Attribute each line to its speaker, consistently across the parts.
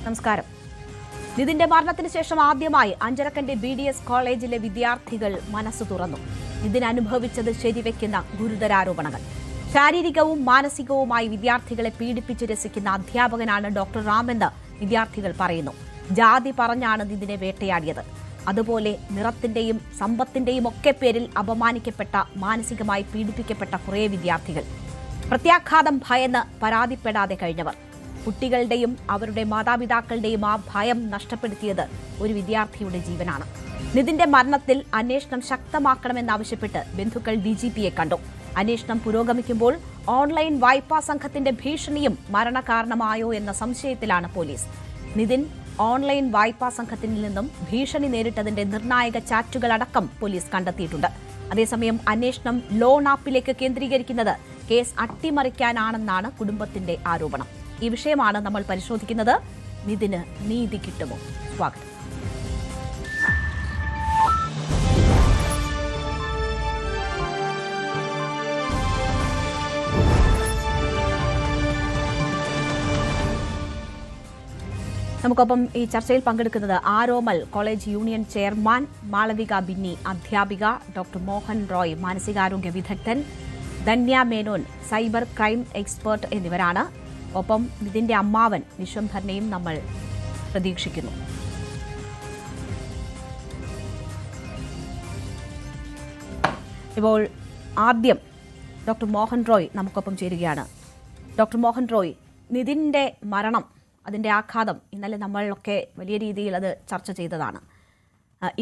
Speaker 1: നമസ്കാരം. നിതിന്റെ മരണത്തിന് ശേഷം ആദ്യമായി അഞ്ചരക്കന്റെ BDS കോളേജിലെ വിദ്യാർത്ഥികൾ മനസ്സ് തുറന്നു. നിതിൻ അനുഭവിച്ചത് ശരിവെക്കുന്ന ഗുരുതരാരോപണങ്ങൾ. ശാരീരികവും മാനസികവുമായി വിദ്യാർത്ഥികളെ പീഡിപ്പിച്ച് രസിക്കുന്ന അധ്യാപകനാണ് ഡോക്ടർ റാമെന്ന് വിദ്യാർത്ഥികൾ പറയുന്നു. ജാതി പറഞ്ഞാണ് നിതിനെ വേട്ടയാടിയത്. അതുപോലെ നിറത്തിന്റെയും സമ്പത്തിന്റെയും ഒക്കെ പേരിൽ അപമാനിക്കപ്പെട്ട, മാനസികമായി പീഡിപ്പിക്കപ്പെട്ട കുറേ വിദ്യാർത്ഥികൾ. പ്രത്യാഘാതം ഭയന്ന് പരാതിപ്പെടാതെ കഴിഞ്ഞവർ. കുട്ടികളുടെയും അവരുടെ മാതാപിതാക്കളുടെയും ആ ഭയം നഷ്ടപ്പെടുത്തിയത് ഒരു വിദ്യാർത്ഥിയുടെ ജീവനാണ്. നിതിന്റെ മരണത്തിൽ അന്വേഷണം ശക്തമാക്കണമെന്നാവശ്യപ്പെട്ട് ബന്ധുക്കൾ DGPയെ കണ്ടു. അന്വേഷണം പുരോഗമിക്കുമ്പോൾ ഓൺലൈൻ വായ്പാ സംഘത്തിന്റെ ഭീഷണിയും മരണകാരണമായോ എന്ന സംശയത്തിലാണ് പോലീസ്. നിതിൻ ഓൺലൈൻ വായ്പാ സംഘത്തിൽ നിന്നും ഭീഷണി നേരിട്ടതിന്റെ നിർണായക ചാറ്റുകളടക്കം പോലീസ് കണ്ടെത്തിയിട്ടുണ്ട്. അതേസമയം അന്വേഷണം ലോൺ ആപ്പിലേക്ക് കേന്ദ്രീകരിക്കുന്നത് കേസ് അട്ടിമറിക്കാനാണെന്നാണ് കുടുംബത്തിന്റെ ആരോപണം. ഈ വിഷയമാണ് നമ്മൾ പരിശോധിക്കുന്നത്. നിതിന് നീതി കിട്ടുമോ? സ്വാഗതം. നമുക്കൊപ്പം ഈ ചർച്ചയിൽ പങ്കെടുക്കുന്നത് Aromal college union chairman, Malavika Binny അധ്യാപിക, ഡോക്ടർ മോഹൻ റോയ് മാനസികാരോഗ്യ വിദഗ്ധൻ, Dhanya Menon cyber crime expert എന്നിവരാണ്. ഒപ്പം ഇതിന്റെ അമ്മാവൻ വിശ്വംഭരനെയും നമ്മൾ പ്രതീക്ഷിക്കുന്നു. ഇപ്പോൾ ആദ്യം ഡോക്ടർ മോഹൻ റോയ് നമുക്കൊപ്പം ചേരുകയാണ്. ഡോക്ടർ മോഹൻ റോയ്, നിതിന്റെ മരണം, അതിന്റെ ആഘാതം ഇന്നലെ നമ്മളൊക്കെ വലിയ രീതിയിൽ അത് ചർച്ച ചെയ്തതാണ്.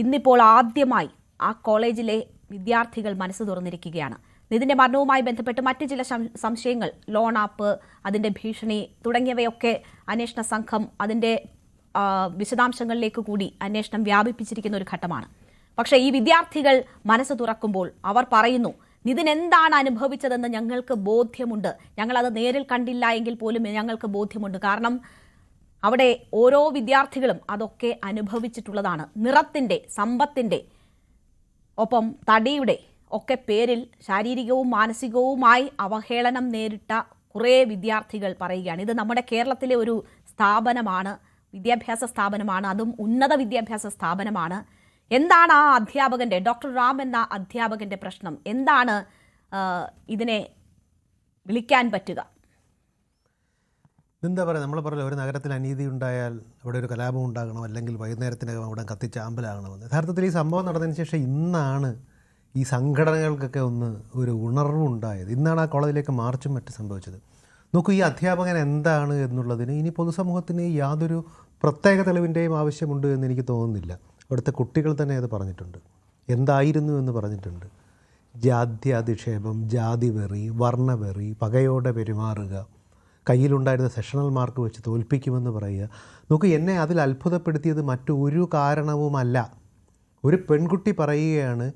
Speaker 1: ഇന്നിപ്പോൾ ആദ്യമായി ആ കോളേജിലെ വിദ്യാർത്ഥികൾ മനസ്സ് തുറന്നിരിക്കുകയാണ്. നിതിന്റെ മരണവുമായി ബന്ധപ്പെട്ട് മറ്റ് ചില സംശയങ്ങൾ, ലോൺ ആപ്പ്, അതിന്റെ ഭീഷണി തുടങ്ങിയവയൊക്കെ അന്വേഷണ സംഘം അതിന്റെ വിശദാംശങ്ങളിലേക്ക് കൂടി അന്വേഷണം വ്യാപിപ്പിച്ചിരിക്കുന്ന ഒരു ഘട്ടമാണ്. പക്ഷേ ഈ വിദ്യാർത്ഥികൾ മനസ്സ് തുറക്കുമ്പോൾ അവർ പറയുന്നു, നിതിൻ എന്താണ് അനുഭവിച്ചതെന്ന് ഞങ്ങൾക്ക് ബോധ്യമുണ്ട്. ഞങ്ങളത് നേരിൽ കണ്ടില്ല എങ്കിൽ പോലും ഞങ്ങൾക്ക് ബോധ്യമുണ്ട്. കാരണം അവിടെ ഓരോ വിദ്യാർത്ഥികളും അതൊക്കെ അനുഭവിച്ചിട്ടുള്ളതാണ്. നിറത്തിന്റെ, സമ്പത്തിന്റെ, ഒപ്പം തടിയുടെ ഒക്കെ പേരിൽ ശാരീരികവും മാനസികവുമായി അവഹേളനം നേരിട്ട കുറേ വിദ്യാർത്ഥികൾ പറയുകയാണ്. ഇത് നമ്മുടെ കേരളത്തിലെ ഒരു സ്ഥാപനമാണ്, വിദ്യാഭ്യാസ സ്ഥാപനമാണ്, അതും ഉന്നത വിദ്യാഭ്യാസ സ്ഥാപനമാണ്. എന്താണ് ആ അധ്യാപകന്റെ, ഡോക്ടർ റാം എന്ന അധ്യാപകന്റെ പ്രശ്നം? എന്താണ് ഇതിനെ വിളിക്കാൻ പറ്റുക?
Speaker 2: എന്താ പറയുക, നമ്മൾ പറയില്ല, ഒരു നഗരത്തിൽ അനീതി ഉണ്ടായാൽ അവിടെ ഒരു കലാപം ഉണ്ടാകണം, അല്ലെങ്കിൽ വൈകുന്നേരത്തിനകം അവിടെ കത്തിച്ചാമ്പലാകണമെന്ന്. യഥാർത്ഥത്തിൽ ഈ സംഭവം നടന്നതിന് ശേഷം ഇന്നാണ് ഈ സംഘടനകൾക്കൊക്കെ ഒരു ഉണർവുണ്ടായത്. ഇന്നാണ് ആ കോളേജിലേക്ക് മാർച്ചും മറ്റും സംഭവിച്ചത്. നോക്കൂ, ഈ അധ്യാപകൻ എന്താണ് എന്നുള്ളതിന് ഇനി പൊതുസമൂഹത്തിന് യാതൊരു പ്രത്യേക തെളിവിൻ്റെയും ആവശ്യമുണ്ട് എന്ന് എനിക്ക് തോന്നുന്നില്ല. അവിടുത്തെ കുട്ടികൾ തന്നെ അത് പറഞ്ഞിട്ടുണ്ട്. എന്തായിരുന്നു എന്ന് പറഞ്ഞിട്ടുണ്ട്. ജാത്യാധിക്ഷേപം, ജാതിവെറി, വർണ്ണവെറി, പകയോടെ പെരുമാറുക, കയ്യിലുണ്ടായിരുന്ന സെഷണൽ മാർക്ക് വെച്ച് തോൽപ്പിക്കുമെന്ന് പറയുക. നോക്കൂ, എന്നെ അതിൽ അത്ഭുതപ്പെടുത്തിയത് മറ്റൊരു കാരണവുമല്ല. ഒരു പെൺകുട്ടി പറയുകയാണ്,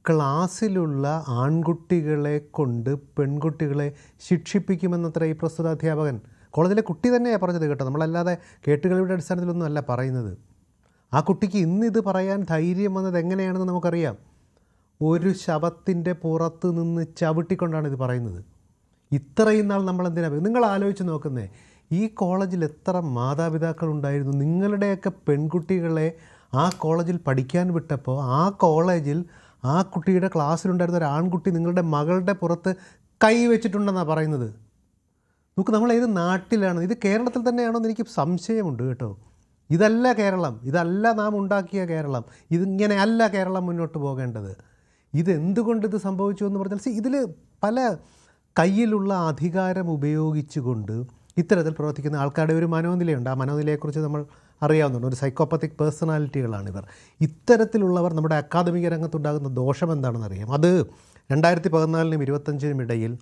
Speaker 2: ക്ലാസ്സിലുള്ള ആൺകുട്ടികളെ കൊണ്ട് പെൺകുട്ടികളെ ശിക്ഷിപ്പിക്കുമെന്നത്ര ഈ പ്രസ്തുത അധ്യാപകൻ. കോളേജിലെ കുട്ടി തന്നെയാണ് പറഞ്ഞത് കേട്ടോ, നമ്മളല്ലാതെ കേട്ടുകളുടെ അടിസ്ഥാനത്തിലൊന്നും അല്ല പറയുന്നത്. ആ കുട്ടിക്ക് ഇന്നിത് പറയാൻ ധൈര്യം വന്നത് എങ്ങനെയാണെന്ന് നമുക്കറിയാം. ഒരു ശവത്തിൻ്റെ പുറത്ത് നിന്ന് ചവിട്ടിക്കൊണ്ടാണ് ഇത് പറയുന്നത്. ഇത്രയും നാൾ നമ്മളെന്തിനാണ്, നിങ്ങൾ ആലോചിച്ച് നോക്കുന്നേ, ഈ കോളേജിൽ എത്ര മാതാപിതാക്കളുണ്ടായിരുന്നു. നിങ്ങളുടെയൊക്കെ പെൺകുട്ടികളെ ആ കോളേജിൽ പഠിക്കാൻ വിട്ടപ്പോൾ ആ കോളേജിൽ ആ കുട്ടിയുടെ ക്ലാസ്സിലുണ്ടായിരുന്ന ഒരു ആൺകുട്ടി നിങ്ങളുടെ മകളുടെ പുറത്ത് കൈ വെച്ചിട്ടുണ്ടെന്നാണ് പറയുന്നത്. നമുക്ക് നമ്മൾ ഏത് നാട്ടിലാണ്? ഇത് കേരളത്തിൽ തന്നെയാണോ എന്ന് എനിക്ക് സംശയമുണ്ട് കേട്ടോ. ഇതല്ല കേരളം, ഇതല്ല നാം ഉണ്ടാക്കിയ കേരളം, ഇതിങ്ങനെയല്ല കേരളം മുന്നോട്ട് പോകേണ്ടത്. ഇതെന്തുകൊണ്ട് ഇത് സംഭവിച്ചു എന്ന് പറഞ്ഞാൽ, ഇതിൽ പല കയ്യിലുള്ള അധികാരം ഉപയോഗിച്ചുകൊണ്ട് ഇത്തരത്തിൽ പ്രവർത്തിക്കുന്ന ആൾക്കാരുടെ ഒരു മനോനിലയുണ്ട്. ആ മനോനിലയെക്കുറിച്ച് നമ്മൾ അറിയാവുന്നുണ്ട്. ഒരു സൈക്കോപ്പത്തിക് പേഴ്സണാലിറ്റികളാണിവർ. ഇത്തരത്തിലുള്ളവർ നമ്മുടെ അക്കാദമിക രംഗത്തുണ്ടാകുന്ന ദോഷം എന്താണെന്ന് അറിയാം. അത് 2014-നും 2025-നും ഇടയിൽ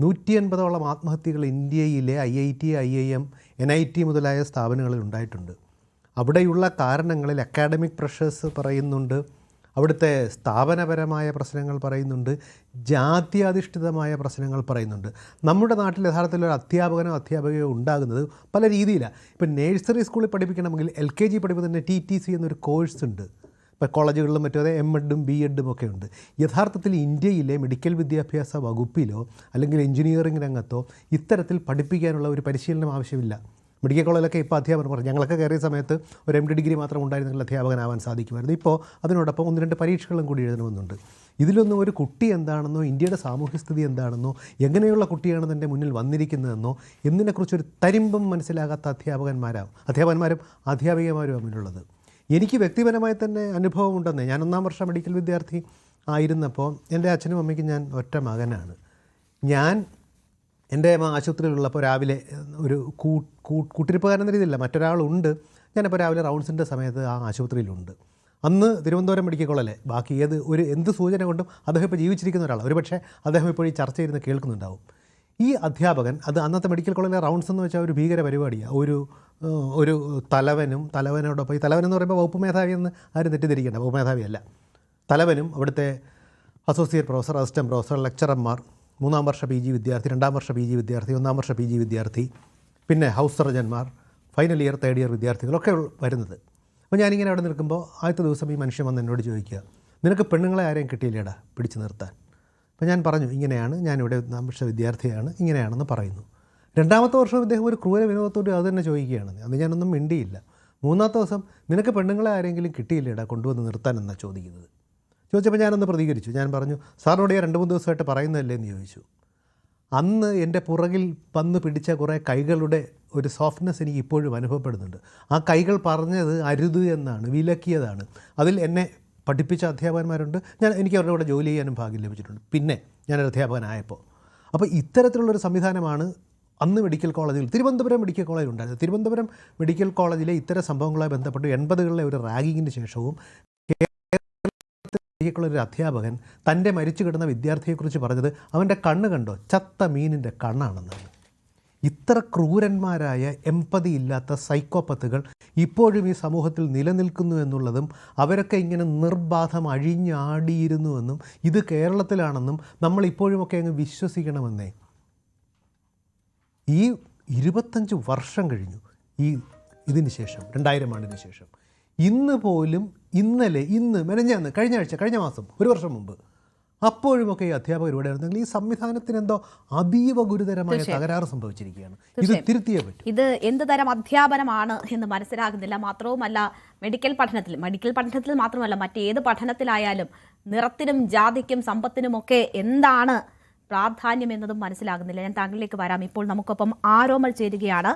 Speaker 2: 150ഓളം ആത്മഹത്യകൾ ഇന്ത്യയിലെ IIT, IIM, NIT മുതലായ സ്ഥാപനങ്ങളിൽ ഉണ്ടായിട്ടുണ്ട്. അവിടെയുള്ള കാരണങ്ങളിൽ അക്കാഡമിക് പ്രഷേഴ്സ് പറയുന്നുണ്ട്, അവിടുത്തെ സ്ഥാപനപരമായ പ്രശ്നങ്ങൾ പറയുന്നുണ്ട്, ജാത്യാധിഷ്ഠിതമായ പ്രശ്നങ്ങൾ പറയുന്നുണ്ട്. നമ്മുടെ നാട്ടിൽ യഥാർത്ഥത്തിൽ ഒരു അധ്യാപകനോ അധ്യാപികയോ ഉണ്ടാകുന്നത് പല രീതിയിലാണ്. ഇപ്പം നഴ്സറി സ്കൂളിൽ പഠിപ്പിക്കണമെങ്കിൽ LKG പഠിപ്പിക്കുന്ന തന്നെ TTC എന്നൊരു കോഴ്സ് ഉണ്ട്. ഇപ്പോൾ കോളേജുകളിലും മറ്റും അതേ M.Edഉം B.Edഉം ഒക്കെ ഉണ്ട്. യഥാർത്ഥത്തിൽ ഇന്ത്യയിലെ മെഡിക്കൽ വിദ്യാഭ്യാസ വകുപ്പിലോ അല്ലെങ്കിൽ എഞ്ചിനീയറിംഗ് രംഗത്തോ ഇത്തരത്തിൽ പഠിപ്പിക്കാനുള്ള ഒരു പരിശീലനം ആവശ്യമില്ല. മെഡിക്കൽ കോളേജിലൊക്കെ ഇപ്പോൾ അധ്യാപകർ പറഞ്ഞു, ഞങ്ങളൊക്കെ കയറിയ സമയത്ത് ഒരു MD ഡിഗ്രി മാത്രം ഉണ്ടായിരുന്നെങ്കിൽ അധ്യാപകനാവാൻ സാധിക്കുമായിരുന്നു. ഇപ്പോൾ അതിനോടൊപ്പം 1-2 പരീക്ഷകളും കൂടി എഴുതണമെന്നുണ്ട്. ഇതിലൊന്നും ഒരു കുട്ടി എന്താണെന്നോ ഇന്ത്യയുടെ സാമൂഹ്യസ്ഥിതി എന്താണെന്നോ എങ്ങനെയുള്ള കുട്ടിയാണ് എൻ്റെ മുന്നിൽ വന്നിരിക്കുന്നതെന്നോ എന്നതിനെക്കുറിച്ചൊരു തരിമ്പും മനസ്സിലാകാത്ത അധ്യാപകന്മാരും അധ്യാപികമാരും തമ്മിലുള്ളത്. എനിക്ക് വ്യക്തിപരമായി തന്നെ അനുഭവമുണ്ടെന്നേ. ഞാൻ 1-ാം വർഷ മെഡിക്കൽ വിദ്യാർത്ഥി ആയിരുന്നപ്പോൾ എൻ്റെ അച്ഛനും അമ്മയ്ക്കും ഞാൻ ഒറ്റ മകനാണ്. ഞാൻ എൻ്റെ ആശുപത്രിയിലുള്ളപ്പോൾ രാവിലെ ഒരു കൂട്ടിരിപ്പുകാരെന്ന രീതിയില്ല, മറ്റൊരാളുണ്ട്. ഞാനിപ്പോൾ രാവിലെ റൗണ്ട്സിൻ്റെ സമയത്ത് ആ ആശുപത്രിയിലുണ്ട്. അന്ന് തിരുവനന്തപുരം മെഡിക്കൽ കോളേജിലെ ബാക്കി എന്ത് സൂചന കൊണ്ടും അദ്ദേഹം ഇപ്പോൾ ജീവിച്ചിരിക്കുന്ന ഒരാളാണ്. ഒരുപക്ഷെ അദ്ദേഹം ഇപ്പോൾ ഈ ചർച്ചയിരുന്ന് കേൾക്കുന്നുണ്ടാവും. ഈ അധ്യാപകൻ അന്നത്തെ മെഡിക്കൽ കോളേജിലെ റൗണ്ട്സ് എന്ന് വെച്ചാൽ ഒരു ഭീകര പരിപാടിയാണ്. ഒരു തലവനോടൊപ്പം, ഈ തലവനെന്ന് പറയുമ്പോൾ വകുപ്പ് മേധാവി എന്ന് ആരും തെറ്റിദ്ധരിക്കേണ്ട, വകുപ്പ് മേധാവിയല്ല. തലവനും അവിടുത്തെ അസോസിയേറ്റ് പ്രൊഫസർ, അസിസ്റ്റൻറ്റ് പ്രൊഫസർ, ലെക്ചറർമാർ, 3-ാം വർഷ PG വിദ്യാർത്ഥി, 2-ാം വർഷ PG വിദ്യാർത്ഥി, 1-ാം വർഷ PG വിദ്യാർത്ഥി, പിന്നെ ഹൗസ് സർജന്മാർ, ഫൈനൽ ഇയർ, തേർഡ് ഇയർ വിദ്യാർത്ഥികളൊക്കെ വരുന്നത്. അപ്പോൾ ഞാനിങ്ങനെ അവിടെ നിൽക്കുമ്പോൾ ആദ്യത്തെ ദിവസം ഈ മനുഷ്യൻ വന്ന് എന്നോട് ചോദിക്കുക, നിനക്ക് പെണ്ണുങ്ങളെ ആരെയും കിട്ടിയില്ലേടാ പിടിച്ചു നിർത്താൻ? അപ്പോൾ ഞാൻ പറഞ്ഞു, ഇങ്ങനെയാണ്, ഞാനിവിടെ 1-ാം വർഷ വിദ്യാർത്ഥിയാണ്, ഇങ്ങനെയാണെന്ന് പറയുന്നു. 2-ാമത്തെ വർഷം ഇദ്ദേഹം ഒരു ക്രൂര വിനോദത്തോട് അത് തന്നെ ചോദിക്കുകയാണ്. അന്ന് ഞാനൊന്നും മിണ്ടിയില്ല. 3-ാമത്തെ ദിവസം, നിനക്ക് പെണ്ണുങ്ങളെ ആരെങ്കിലും കിട്ടിയില്ലേടാ കൊണ്ടുവന്ന് നിർത്താൻ എന്നാണ് ചോദിക്കുന്നത്. ചോദിച്ചപ്പോൾ ഞാനൊന്ന് പ്രതികരിച്ചു. ഞാൻ പറഞ്ഞു, സാറിനോട് ഞാൻ 2-3 ദിവസമായിട്ട് പറയുന്നതല്ലേ എന്ന് ചോദിച്ചു. അന്ന് എൻ്റെ പുറകിൽ വന്ന് പിടിച്ച കുറേ കൈകളുടെ ഒരു സോഫ്റ്റ്നെസ് എനിക്ക് ഇപ്പോഴും അനുഭവപ്പെടുന്നുണ്ട്. ആ കൈകൾ പറഞ്ഞത് അരുത് എന്നാണ്, വിലക്കിയതാണ്. അതിൽ എന്നെ പഠിപ്പിച്ച അധ്യാപകന്മാരുണ്ട്. എനിക്ക് അവരുടെ കൂടെ ജോലി ചെയ്യാനും ഭാഗ്യം ലഭിച്ചിട്ടുണ്ട്. പിന്നെ ഞാനൊരു അധ്യാപകനായപ്പോൾ. അപ്പോൾ ഇത്തരത്തിലുള്ളൊരു സംവിധാനമാണ് അന്ന് മെഡിക്കൽ കോളേജിൽ, തിരുവനന്തപുരം മെഡിക്കൽ കോളേജിൽ ഉണ്ടായിരുന്നു. തിരുവനന്തപുരം മെഡിക്കൽ കോളേജിലെ ഇത്തരം സംഭവങ്ങളുമായി ബന്ധപ്പെട്ട് 80കളിലെ ഒരു റാഗിങ്ങിന് ശേഷവും ഒരു അധ്യാപകൻ തൻ്റെ മരിച്ചു കിടന്ന വിദ്യാർത്ഥിയെക്കുറിച്ച് പറഞ്ഞത് അവൻ്റെ കണ്ണ് കണ്ടോ, ചത്ത മീനിൻ്റെ കണ്ണാണെന്നാണ്. ഇത്ര ക്രൂരന്മാരായ എമ്പതി ഇല്ലാത്ത സൈക്കോപ്പത്തുകൾ ഇപ്പോഴും ഈ സമൂഹത്തിൽ നിലനിൽക്കുന്നു എന്നുള്ളതും അവരൊക്കെ ഇങ്ങനെ നിർബാധം അഴിഞ്ഞാടിയിരുന്നുവെന്നും ഇത് കേരളത്തിലാണെന്നും നമ്മൾ ഇപ്പോഴുമൊക്കെ അങ്ങ് വിശ്വസിക്കണമെന്നേ. ഈ 25 വർഷം കഴിഞ്ഞു ഇതിന് ശേഷം, 2000 ആണ്ടിന് ശേഷം. ഇന്ന് പോലും മെനഞ്ഞാന്ന്, കഴിഞ്ഞ മാസം, ഒരു വർഷം മുമ്പ്, അപ്പോഴുമൊക്കെ ഈ അധ്യാപകർ ഇവിടെ ആയിരുന്നെങ്കിൽ ഈ സംവിധാനത്തിന് എന്തോ അതീവ ഗുരുതരമായ തകരാറ് സംഭവിച്ചിരിക്കുകയാണ്. ഇത് തിരുത്തിയേ പറ്റും.
Speaker 1: ഇത് എന്ത് തരം അധ്യാപനമാണ് എന്ന് മനസ്സിലാകുന്നില്ല. മാത്രവുമല്ല, മെഡിക്കൽ പഠനത്തിൽ മാത്രമല്ല, മറ്റേത് പഠനത്തിലായാലും നിറത്തിനും ജാതിക്കും സമ്പത്തിനുമൊക്കെ എന്താണ് പ്രാധാന്യം എന്നതും മനസ്സിലാകുന്നില്ല. ഞാൻ താങ്കളിലേക്ക് വരാം. ഇപ്പോൾ നമുക്കൊപ്പം ആരോമൽ ചേരുകയാണ്.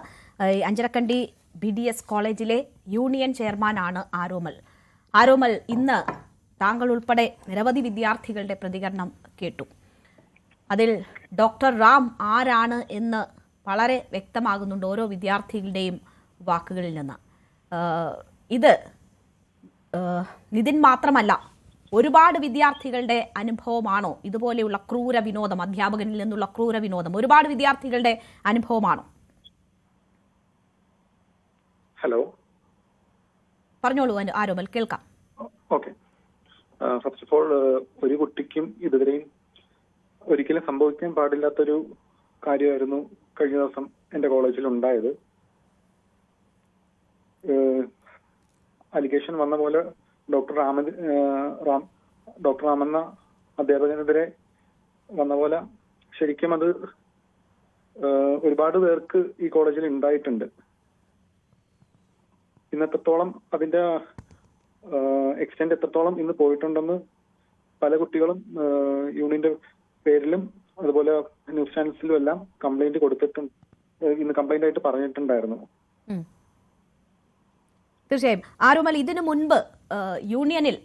Speaker 1: അഞ്ചരക്കണ്ടി BDS കോളേജിലെ യൂണിയൻ ചെയർമാനാണ് ആരോമൽ. ഇന്ന് താങ്കൾ ഉൾപ്പെടെ നിരവധി വിദ്യാർത്ഥികളുടെ പ്രതികരണം കേട്ടു. അതിൽ ഡോക്ടർ റാം ആരാണ് എന്ന് വളരെ വ്യക്തമാകുന്നുണ്ട് ഓരോ വിദ്യാർത്ഥികളുടെയും വാക്കുകളിൽ നിന്ന്. ഇത് നിതിൻ മാത്രമല്ല, ഒരുപാട് വിദ്യാർത്ഥികളുടെ അനുഭവമാണോ ഇതുപോലെയുള്ള ക്രൂര വിനോദം, അധ്യാപകനിൽ നിന്നുള്ള ക്രൂര വിനോദം ഒരുപാട് വിദ്യാർത്ഥികളുടെ അനുഭവമാണോ?
Speaker 3: ഹലോ,
Speaker 1: പറഞ്ഞോളൂ ആരോമൽ, കേൾക്കാം.
Speaker 3: ഓക്കെ. ഫസ്റ്റ് ഓഫ് ഓൾ, ഒരു കുട്ടിക്കും ഇതുവരെയും ഒരിക്കലും സംഭവിക്കാൻ പാടില്ലാത്തൊരു കാര്യമായിരുന്നു കഴിഞ്ഞ ദിവസം എന്റെ കോളേജിൽ ഉണ്ടായത്. അലിഗേഷൻ വന്ന പോലെ ഡോക്ടർ റാം എന്ന അധ്യാപകനെതിരെ വന്ന പോലെ ശരിക്കും അത് ഒരുപാട് പേർക്ക് ഈ കോളേജിൽ ഉണ്ടായിട്ടുണ്ട്. ഇന്നെത്രത്തോളം അതിന്റെ എക്സ്റ്റെന്റ് എത്രത്തോളം ഇന്ന് പോയിട്ടുണ്ടെന്ന് പല കുട്ടികളും യൂണിയന്റെ പേരിലും അതുപോലെ ന്യൂസ് ചാനൽസിലും എല്ലാം കംപ്ലൈന്റ് കൊടുത്തിട്ടുണ്ട്. ഇന്ന് കംപ്ലൈന്റ് ആയിട്ട് പറഞ്ഞിട്ടുണ്ടായിരുന്നു.
Speaker 1: തീർച്ചയായും ആരോമൽ, ഇതിനു മുൻപ് യൂണിയനിൽ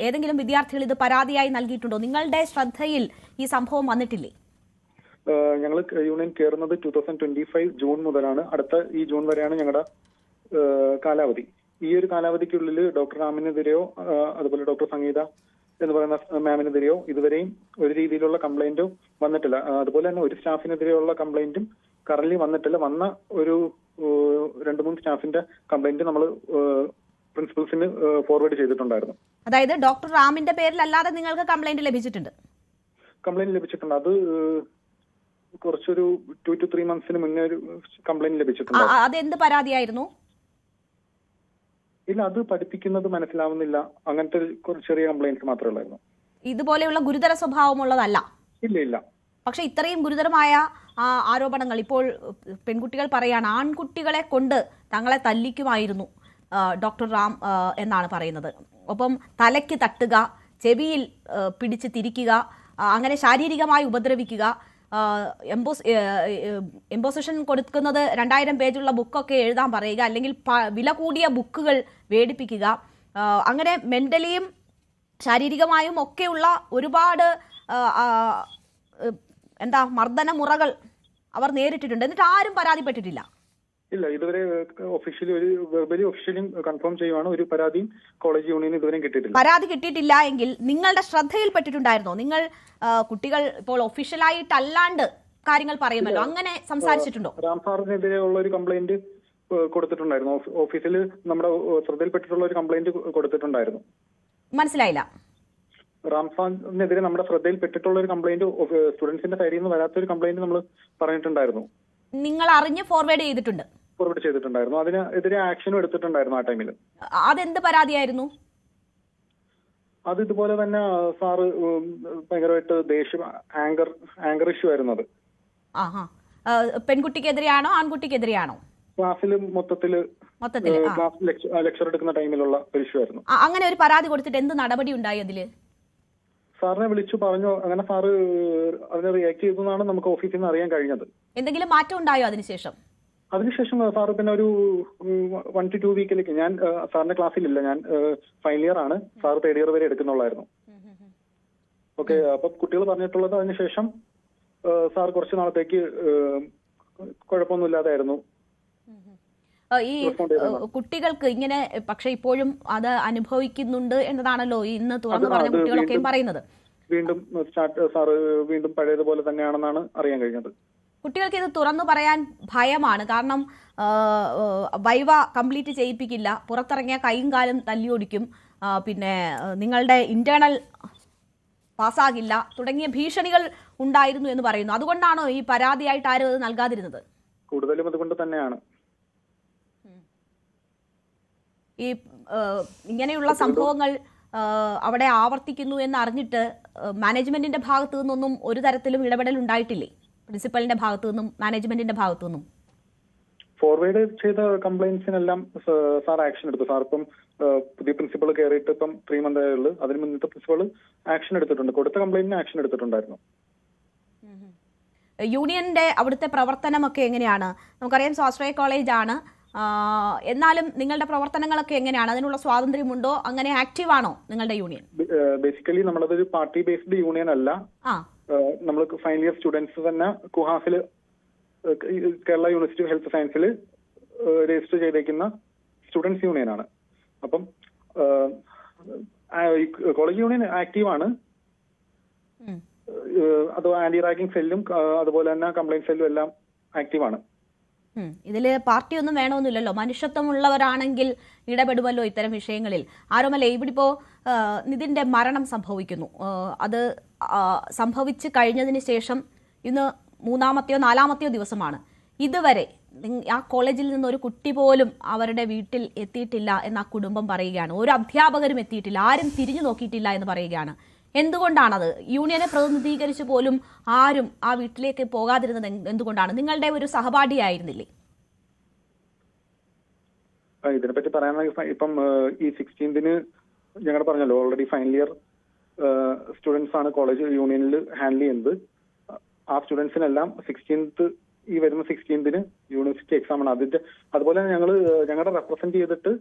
Speaker 1: ഏതെങ്കിലും വിദ്യാർത്ഥികൾ ഇത് പരാതിയായി നൽകിയിട്ടുണ്ടോ? നിങ്ങളുടെ ശ്രദ്ധയിൽ ഈ സംഭവം വന്നിട്ടില്ലേ?
Speaker 3: ഞങ്ങൾ യൂണിയൻ കയറുന്നത് 2025 ജൂൺ മുതലാണ്. അടുത്ത ഈ ജൂൺ വരെയാണ് ഞങ്ങളുടെ കാലാവധി. ഈ ഒരു കാലാവധിക്കുള്ളിൽ ഡോക്ടർ റാമിനെതിരെയോ അതുപോലെ ഡോക്ടർ സംഗീത എന്ന് പറയുന്ന മാമിനെതിരെയോ ഇതുവരെയും ഒരു രീതിയിലുള്ള കംപ്ലൈന്റും വന്നിട്ടില്ല. അതുപോലെ തന്നെ ഒരു സ്റ്റാഫിനെതിരെയുള്ള കംപ്ലൈന്റും കറന്റ് വന്നിട്ടില്ല. വന്ന ഒരു 2-3 സ്റ്റാഫിന്റെ കംപ്ലൈന്റ് നമ്മൾ പ്രിൻസിപ്പൽസിന് ഫോർവേഡ് ചെയ്തിട്ടുണ്ടായിരുന്നു.
Speaker 1: അതായത് ഡോക്ടർ റാമിന്റെ പേരിലല്ലാതെ നിങ്ങൾക്ക് കംപ്ലൈന്റ് ലഭിച്ചിട്ടുണ്ട്?
Speaker 3: കംപ്ലൈന്റ് ലഭിച്ചിട്ടുണ്ട്. അത് കുറച്ചൊരു 2 to 3 months മുന്നേ ഒരു കംപ്ലൈന്റ് ലഭിച്ചിട്ടുണ്ട്.
Speaker 1: അതെന്ത് പരാതിയായിരുന്നു?
Speaker 3: ഇല്ല, അത് പഠിപ്പിക്കുന്നത് മനസ്സിലാവുന്നില്ല, അങ്ങനത്തെ ചെറിയ കംപ്ലൈന്റ്സ് മാത്രമേ ഉള്ളായിരുന്നു.
Speaker 1: ഇതുപോലെയുള്ള ഗുരുതര സ്വഭാവമുള്ളതല്ല?
Speaker 3: ഇല്ല.
Speaker 1: പക്ഷെ ഇത്രയും ഗുരുതരമായ ആരോപണങ്ങൾ ഇപ്പോൾ പെൺകുട്ടികൾ പറയാണ് ആൺകുട്ടികളെ കൊണ്ട് തങ്ങളെ തല്ലിക്കുമായിരുന്നു ഡോക്ടർ റാം എന്നാണ് പറയുന്നത്. ഒപ്പം തലയ്ക്ക് തട്ടുക, ചെവിയിൽ പിടിച്ച് തിരിക്കുക, അങ്ങനെ ശാരീരികമായി ഉപദ്രവിക്കുക, എംപോസിഷൻ കൊടുക്കുന്നത് 2000 പേജുള്ള ബുക്കൊക്കെ എഴുതാൻ പറയുക, അല്ലെങ്കിൽ വില കൂടിയ ബുക്കുകൾ വേടിപ്പിക്കുക, അങ്ങനെ മെന്റലിയും ശാരീരികമായും ഒക്കെയുള്ള ഒരുപാട് മർദ്ദന മുറകൾ അവർ നേരിട്ടിട്ടുണ്ട്. എന്നിട്ട് ആരും പരാതിപ്പെട്ടിട്ടില്ല.
Speaker 3: ഇല്ല, ഇതുവരെ ഒഫീഷ്യലി കൺഫേം ചെയ്യുവാണ്, ഒരു പരാതിയും കോളേജ് യൂണിയൻ ഇതുവരെ കിട്ടിയിട്ടില്ല.
Speaker 1: പരാതി കിട്ടിയിട്ടില്ല എങ്കിൽ നിങ്ങളുടെ ശ്രദ്ധയിൽപ്പെട്ടിട്ടുണ്ടായിരുന്നോ? നിങ്ങൾ കുട്ടികൾ ഇപ്പോൾ ഒഫീഷ്യലായിട്ടല്ലാണ്ട് കാര്യങ്ങൾ പറയുമല്ലോ, അങ്ങനെ സംസാരിച്ചിട്ടുണ്ടോ?
Speaker 3: റാം സാറിനെതിരെ ഉള്ള ഒരു കംപ്ലൈന്റ് കൊടുത്തിട്ടുണ്ടായിരുന്നു. ഓഫീസിൽ നമ്മുടെ ശ്രദ്ധയിൽപ്പെട്ടിട്ടുള്ള ഒരു കംപ്ലൈന്റ് കൊടുത്തിട്ടുണ്ടായിരുന്നു.
Speaker 1: മനസ്സിലായില്ല.
Speaker 3: റാം സാറിനെതിരെ നമ്മുടെ ശ്രദ്ധയിൽപ്പെട്ടിട്ടുള്ള ഒരു കംപ്ലൈന്റ്, സ്റ്റുഡൻസിന്റെ സൈഡിൽ നിന്ന് വരാത്തൊരു കംപ്ലൈന്റ് നമ്മൾ പറഞ്ഞിട്ടുണ്ടായിരുന്നു.
Speaker 1: നിങ്ങൾ അറിഞ്ഞ് ഫോർവേഡ്
Speaker 3: ചെയ്തിട്ടുണ്ടായിരുന്നു. അതിനെതിരെ ആക്ഷനും എടുത്തിട്ടുണ്ടായിരുന്നു ആ ടൈമിൽ.
Speaker 1: അതെന്ത് പരാതിയായിരുന്നു?
Speaker 3: അത് ഇതുപോലെ തന്നെ സാറ് ഭയങ്കരമായിട്ട് ദേഷ്യം, ആങ്കർ ഇഷ്യൂ ആയിരുന്നു. അത്
Speaker 1: പെൺകുട്ടിക്കെതിരെയാണോ ആൺകുട്ടിക്കെതിരെയാണോ?
Speaker 3: ക്ലാസ്സിൽ മൊത്തത്തില് ലെക്ചർ എടുക്കുന്ന ടൈമിലുള്ള ഒരു ഇഷ്യൂ ആയിരുന്നു.
Speaker 1: അങ്ങനെ ഒരു പരാതി കൊടുത്തിട്ട് എന്ത് നടപടി ഉണ്ടായി? അതില്
Speaker 3: സാറിനെ വിളിച്ചു പറഞ്ഞു, അങ്ങനെ സാറ് അതിനെ റിയാക്ട് ചെയ്തെന്നാണ് നമുക്ക് ഓഫീസിൽ നിന്ന് അറിയാൻ കഴിഞ്ഞത്.
Speaker 1: എന്തെങ്കിലും മാറ്റം ഉണ്ടായോ അതിനുശേഷം?
Speaker 3: അതിനുശേഷം സാറ് പിന്നെ ഒരു 1 to 2 വീക്കിലേക്ക്, ഞാൻ സാറിന്റെ ക്ലാസ്സിലില്ല, ഞാൻ ഫൈനൽ ഇയർ ആണ്, സാർ 3rd ഇയർ വരെ എടുക്കുന്നുള്ളായിരുന്നു. ഓക്കെ, അപ്പൊ കുട്ടികൾ പറഞ്ഞിട്ടുള്ളത് അതിനുശേഷം സാർ കുറച്ച് നാളത്തേക്ക് കുഴപ്പമൊന്നുമില്ലാതായിരുന്നു.
Speaker 1: ഈ കുട്ടികൾക്ക് ഇങ്ങനെ, പക്ഷെ ഇപ്പോഴും അത് അനുഭവിക്കുന്നുണ്ട് എന്നതാണല്ലോ ഇന്ന് തുറന്നു പറഞ്ഞ കുട്ടികളൊക്കെയും പറയുന്നത്.
Speaker 3: വീണ്ടും സാറ് വീണ്ടും പഴയതുപോലെ തന്നെയാണെന്നാണ് അറിയാൻ കഴിഞ്ഞത്.
Speaker 1: കുട്ടികൾക്ക് ഇത് തുറന്നു പറയാൻ ഭയമാണ്. കാരണം വൈവ കംപ്ലീറ്റ് ചെയ്യിപ്പിക്കില്ല, പുറത്തിറങ്ങിയ കൈയും കാലും തല്ലിയൊടിക്കും, പിന്നെ നിങ്ങളുടെ ഇന്റേണൽ പാസ്സാകില്ല തുടങ്ങിയ ഭീഷണികൾ ഉണ്ടായിരുന്നു എന്ന് പറയുന്നു. അതുകൊണ്ടാണോ ഈ പരാതിയായിട്ട് ആരും അത് നൽകാതിരുന്നത്?
Speaker 3: കൂടുതലും അതുകൊണ്ട് തന്നെയാണ്.
Speaker 1: ഈ ഇങ്ങനെയുള്ള സംഭവങ്ങൾ അവിടെ ആവർത്തിക്കുന്നു എന്ന് അറിഞ്ഞിട്ട് മാനേജ്മെന്റിന്റെ ഭാഗത്തു നിന്നൊന്നും ഒരു തരത്തിലും ഇടപെടൽ ഉണ്ടായിട്ടില്ലേ? പ്രിൻസിപ്പലിന്റെ ഭാഗത്തു നിന്നും മാനേജ്മെന്റിന്റെ ഭാഗത്തു നിന്നും
Speaker 3: ഫോർവേഡ് ചെയ്ത കംപ്ലൈന്റ്സിനെല്ലാം സാർ ആക്ഷൻ എടുത്തു. സാർ ഇപ്പം പുതിയ പ്രിൻസിപ്പൾ കയറിയിട്ട് ഇപ്പം 3 months ആയുള്ളൂ. അതിന് മുന്നത്തെ പ്രിൻസിപ്പൾ ആക്ഷൻ എടുത്തിട്ടുണ്ട്, കൊടുത്ത കംപ്ലൈന്റിന് ആക്ഷൻ എടുത്തിട്ടുണ്ടായിരുന്നു.
Speaker 1: യൂണിയന്റെ അവിടുത്തെ പ്രവർത്തനമൊക്കെ എങ്ങനെയാണ്? നമുക്കറിയാം സ്വാശ്രയ കോളേജാണ്, എന്നാലും നിങ്ങളുടെ പ്രവർത്തനങ്ങളൊക്കെ എങ്ങനെയാണ്? അതിനുള്ള സ്വാതന്ത്ര്യമുണ്ടോ? അങ്ങനെ ആക്റ്റീവ് ആണോ നിങ്ങളുടെ യൂണിയൻ?
Speaker 3: ബേസിക്കലി നമ്മളതൊരു പാർട്ടി ബേസ്ഡ് യൂണിയൻ അല്ല. നമ്മൾ ഫൈനൽ ഇയർ സ്റ്റുഡൻസ് തന്നെ കുഹാസിൽ, കേരള യൂണിവേഴ്സിറ്റി ഓഫ് ഹെൽത്ത് സയൻസിൽ രജിസ്റ്റർ ചെയ്തേക്കുന്ന സ്റ്റുഡൻസ് യൂണിയൻ ആണ്. അപ്പം കോളേജ് യൂണിയൻ ആക്റ്റീവ് ആണ്. അത് ആന്റി റാഗിംഗ് സെല്ലും അതുപോലെ തന്നെ കംപ്ലൈന്റ് സെല്ലും എല്ലാം ആക്റ്റീവ് ആണ്.
Speaker 1: ഇതിൽ പാർട്ടിയൊന്നും വേണമെന്നില്ലല്ലോ, മനുഷ്യത്വമുള്ളവരാണെങ്കിൽ ഇടപെടുമല്ലോ ഇത്തരം വിഷയങ്ങളിൽ. ആരുമല്ല, ഇവിടെ ഇപ്പോൾ നിതിന്റെ മരണം സംഭവിക്കുന്നു. അത് സംഭവിച്ചു കഴിഞ്ഞതിന് ശേഷം ഇന്ന് 3-ാമത്തെയോ 4-ാമത്തെയോ ദിവസമാണ്. ഇതുവരെ ആ കോളേജിൽ നിന്ന് ഒരു കുട്ടി പോലും അവരുടെ വീട്ടിൽ എത്തിയിട്ടില്ല എന്ന് ആ കുടുംബം പറയുകയാണ്. ഒരു അധ്യാപകരും എത്തിയിട്ടില്ല, ആരും തിരിഞ്ഞു നോക്കിയിട്ടില്ല എന്ന് പറയുകയാണ്. എന്തുകൊണ്ടാണത്? യൂണിയനെ പ്രതിനിധീകരിച്ച് പോലും ആരും ആ വീട്ടിലേക്ക് പോകാതിരുന്നത് എന്തുകൊണ്ടാണ്? നിങ്ങളുടെ ഒരു സഹപാഠിയായിരുന്നില്ലേ?
Speaker 3: ഇതിനെപ്പറ്റി പറയാനാണെങ്കിൽ ഇപ്പം ഈ 16th ഞങ്ങൾ പറഞ്ഞല്ലോ, ഓൾറെഡി ഫൈനൽ ഇയർ സ്റ്റുഡൻസ് ആണ് കോളേജ് യൂണിയനിൽ ഹാൻഡിൽ ചെയ്യുന്നത്. ആ സ്റ്റുഡൻസിനെല്ലാം 16th, ഈ വരുന്ന 16th യൂണിവേഴ്സിറ്റി എക്സാം ആണ്. അതുപോലെ തന്നെ ഞങ്ങളുടെ റെപ്രസെന്റ് ചെയ്തിട്ട്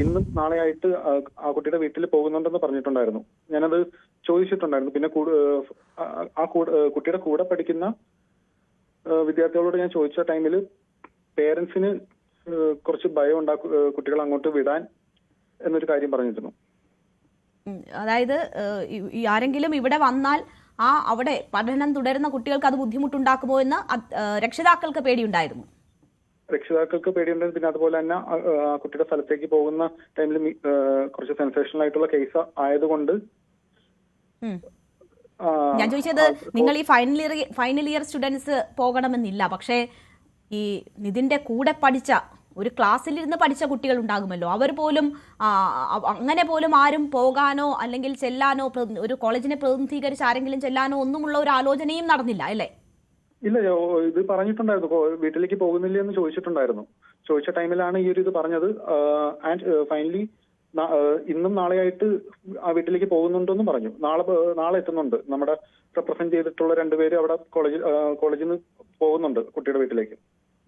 Speaker 3: ഇന്നും നാളെയായിട്ട് ആ കുട്ടിയുടെ വീട്ടിൽ പോകുന്നുണ്ടെന്ന് പറഞ്ഞിട്ടുണ്ടായിരുന്നു. ഞാനത് ചോദിച്ചിട്ടുണ്ടായിരുന്നു. പിന്നെ ആ കുട്ടിയുടെ കൂടെ പഠിക്കുന്ന വിദ്യാർത്ഥികളോട് ഞാൻ ചോദിച്ച ടൈമിൽ പേരൻസിന് കുറച്ച് ഭയം കുട്ടികളെ അങ്ങോട്ട് വിടാൻ എന്നൊരു കാര്യം പറഞ്ഞിരുന്നു.
Speaker 1: അതായത് ആരെങ്കിലും ഇവിടെ വന്നാൽ അവിടെ പഠനം തുടരുന്ന കുട്ടികൾക്ക് അത് ബുദ്ധിമുട്ടുണ്ടാക്കുമോ എന്ന് രക്ഷിതാക്കൾക്ക് പേടിയുണ്ടായിരുന്നു.
Speaker 3: പിന്നെ അതുപോലെ തന്നെ ആ കുട്ടിയുടെ സ്ഥലത്തേക്ക് പോകുന്ന ടൈമിൽ കുറച്ച് സെൻസേഷണൽ ആയിട്ടുള്ള കേസ് ആയതുകൊണ്ട്
Speaker 1: ഞാൻ ചോദിച്ചത്, നിങ്ങൾ ഈ ഫൈനൽ ഇയർ സ്റ്റുഡൻസ് പോകണമെന്നില്ല, പക്ഷേ ഈ നിതിന്റെ കൂടെ പഠിച്ച ഒരു ക്ലാസ്സിലിരുന്ന് പഠിച്ച കുട്ടികൾ ഉണ്ടാകുമല്ലോ, അവർ പോലും അങ്ങനെ പോലും ആരും പോകാനോ അല്ലെങ്കിൽ ചെല്ലാനോ, ഒരു കോളേജിനെ പ്രതിനിധീകരിച്ച് ആരെങ്കിലും ചെല്ലാനോ ഒന്നുമുള്ള ഒരു ആലോചനയും നടന്നില്ല അല്ലേ?
Speaker 3: ഇല്ല, ഇത് പറഞ്ഞിട്ടുണ്ടായിരുന്നു, വീട്ടിലേക്ക് പോകുന്നില്ല എന്ന് ചോദിച്ചിട്ടുണ്ടായിരുന്നു. ചോദിച്ച ടൈമിലാണ് ഈ ഒരു ഇത് പറഞ്ഞത്. ആൻഡ് ഫൈനലി ഇന്നും നാളെയായിട്ട് ആ വീട്ടിലേക്ക് പോകുന്നുണ്ടെന്നും പറഞ്ഞു. നാളെ എത്തുന്നുണ്ട്. നമ്മുടെ റെപ്രസെന്റ് ചെയ്തിട്ടുള്ള രണ്ടുപേര് അവിടെ കോളേജിൽ നിന്ന് പോകുന്നുണ്ട് കുട്ടിയുടെ വീട്ടിലേക്ക്.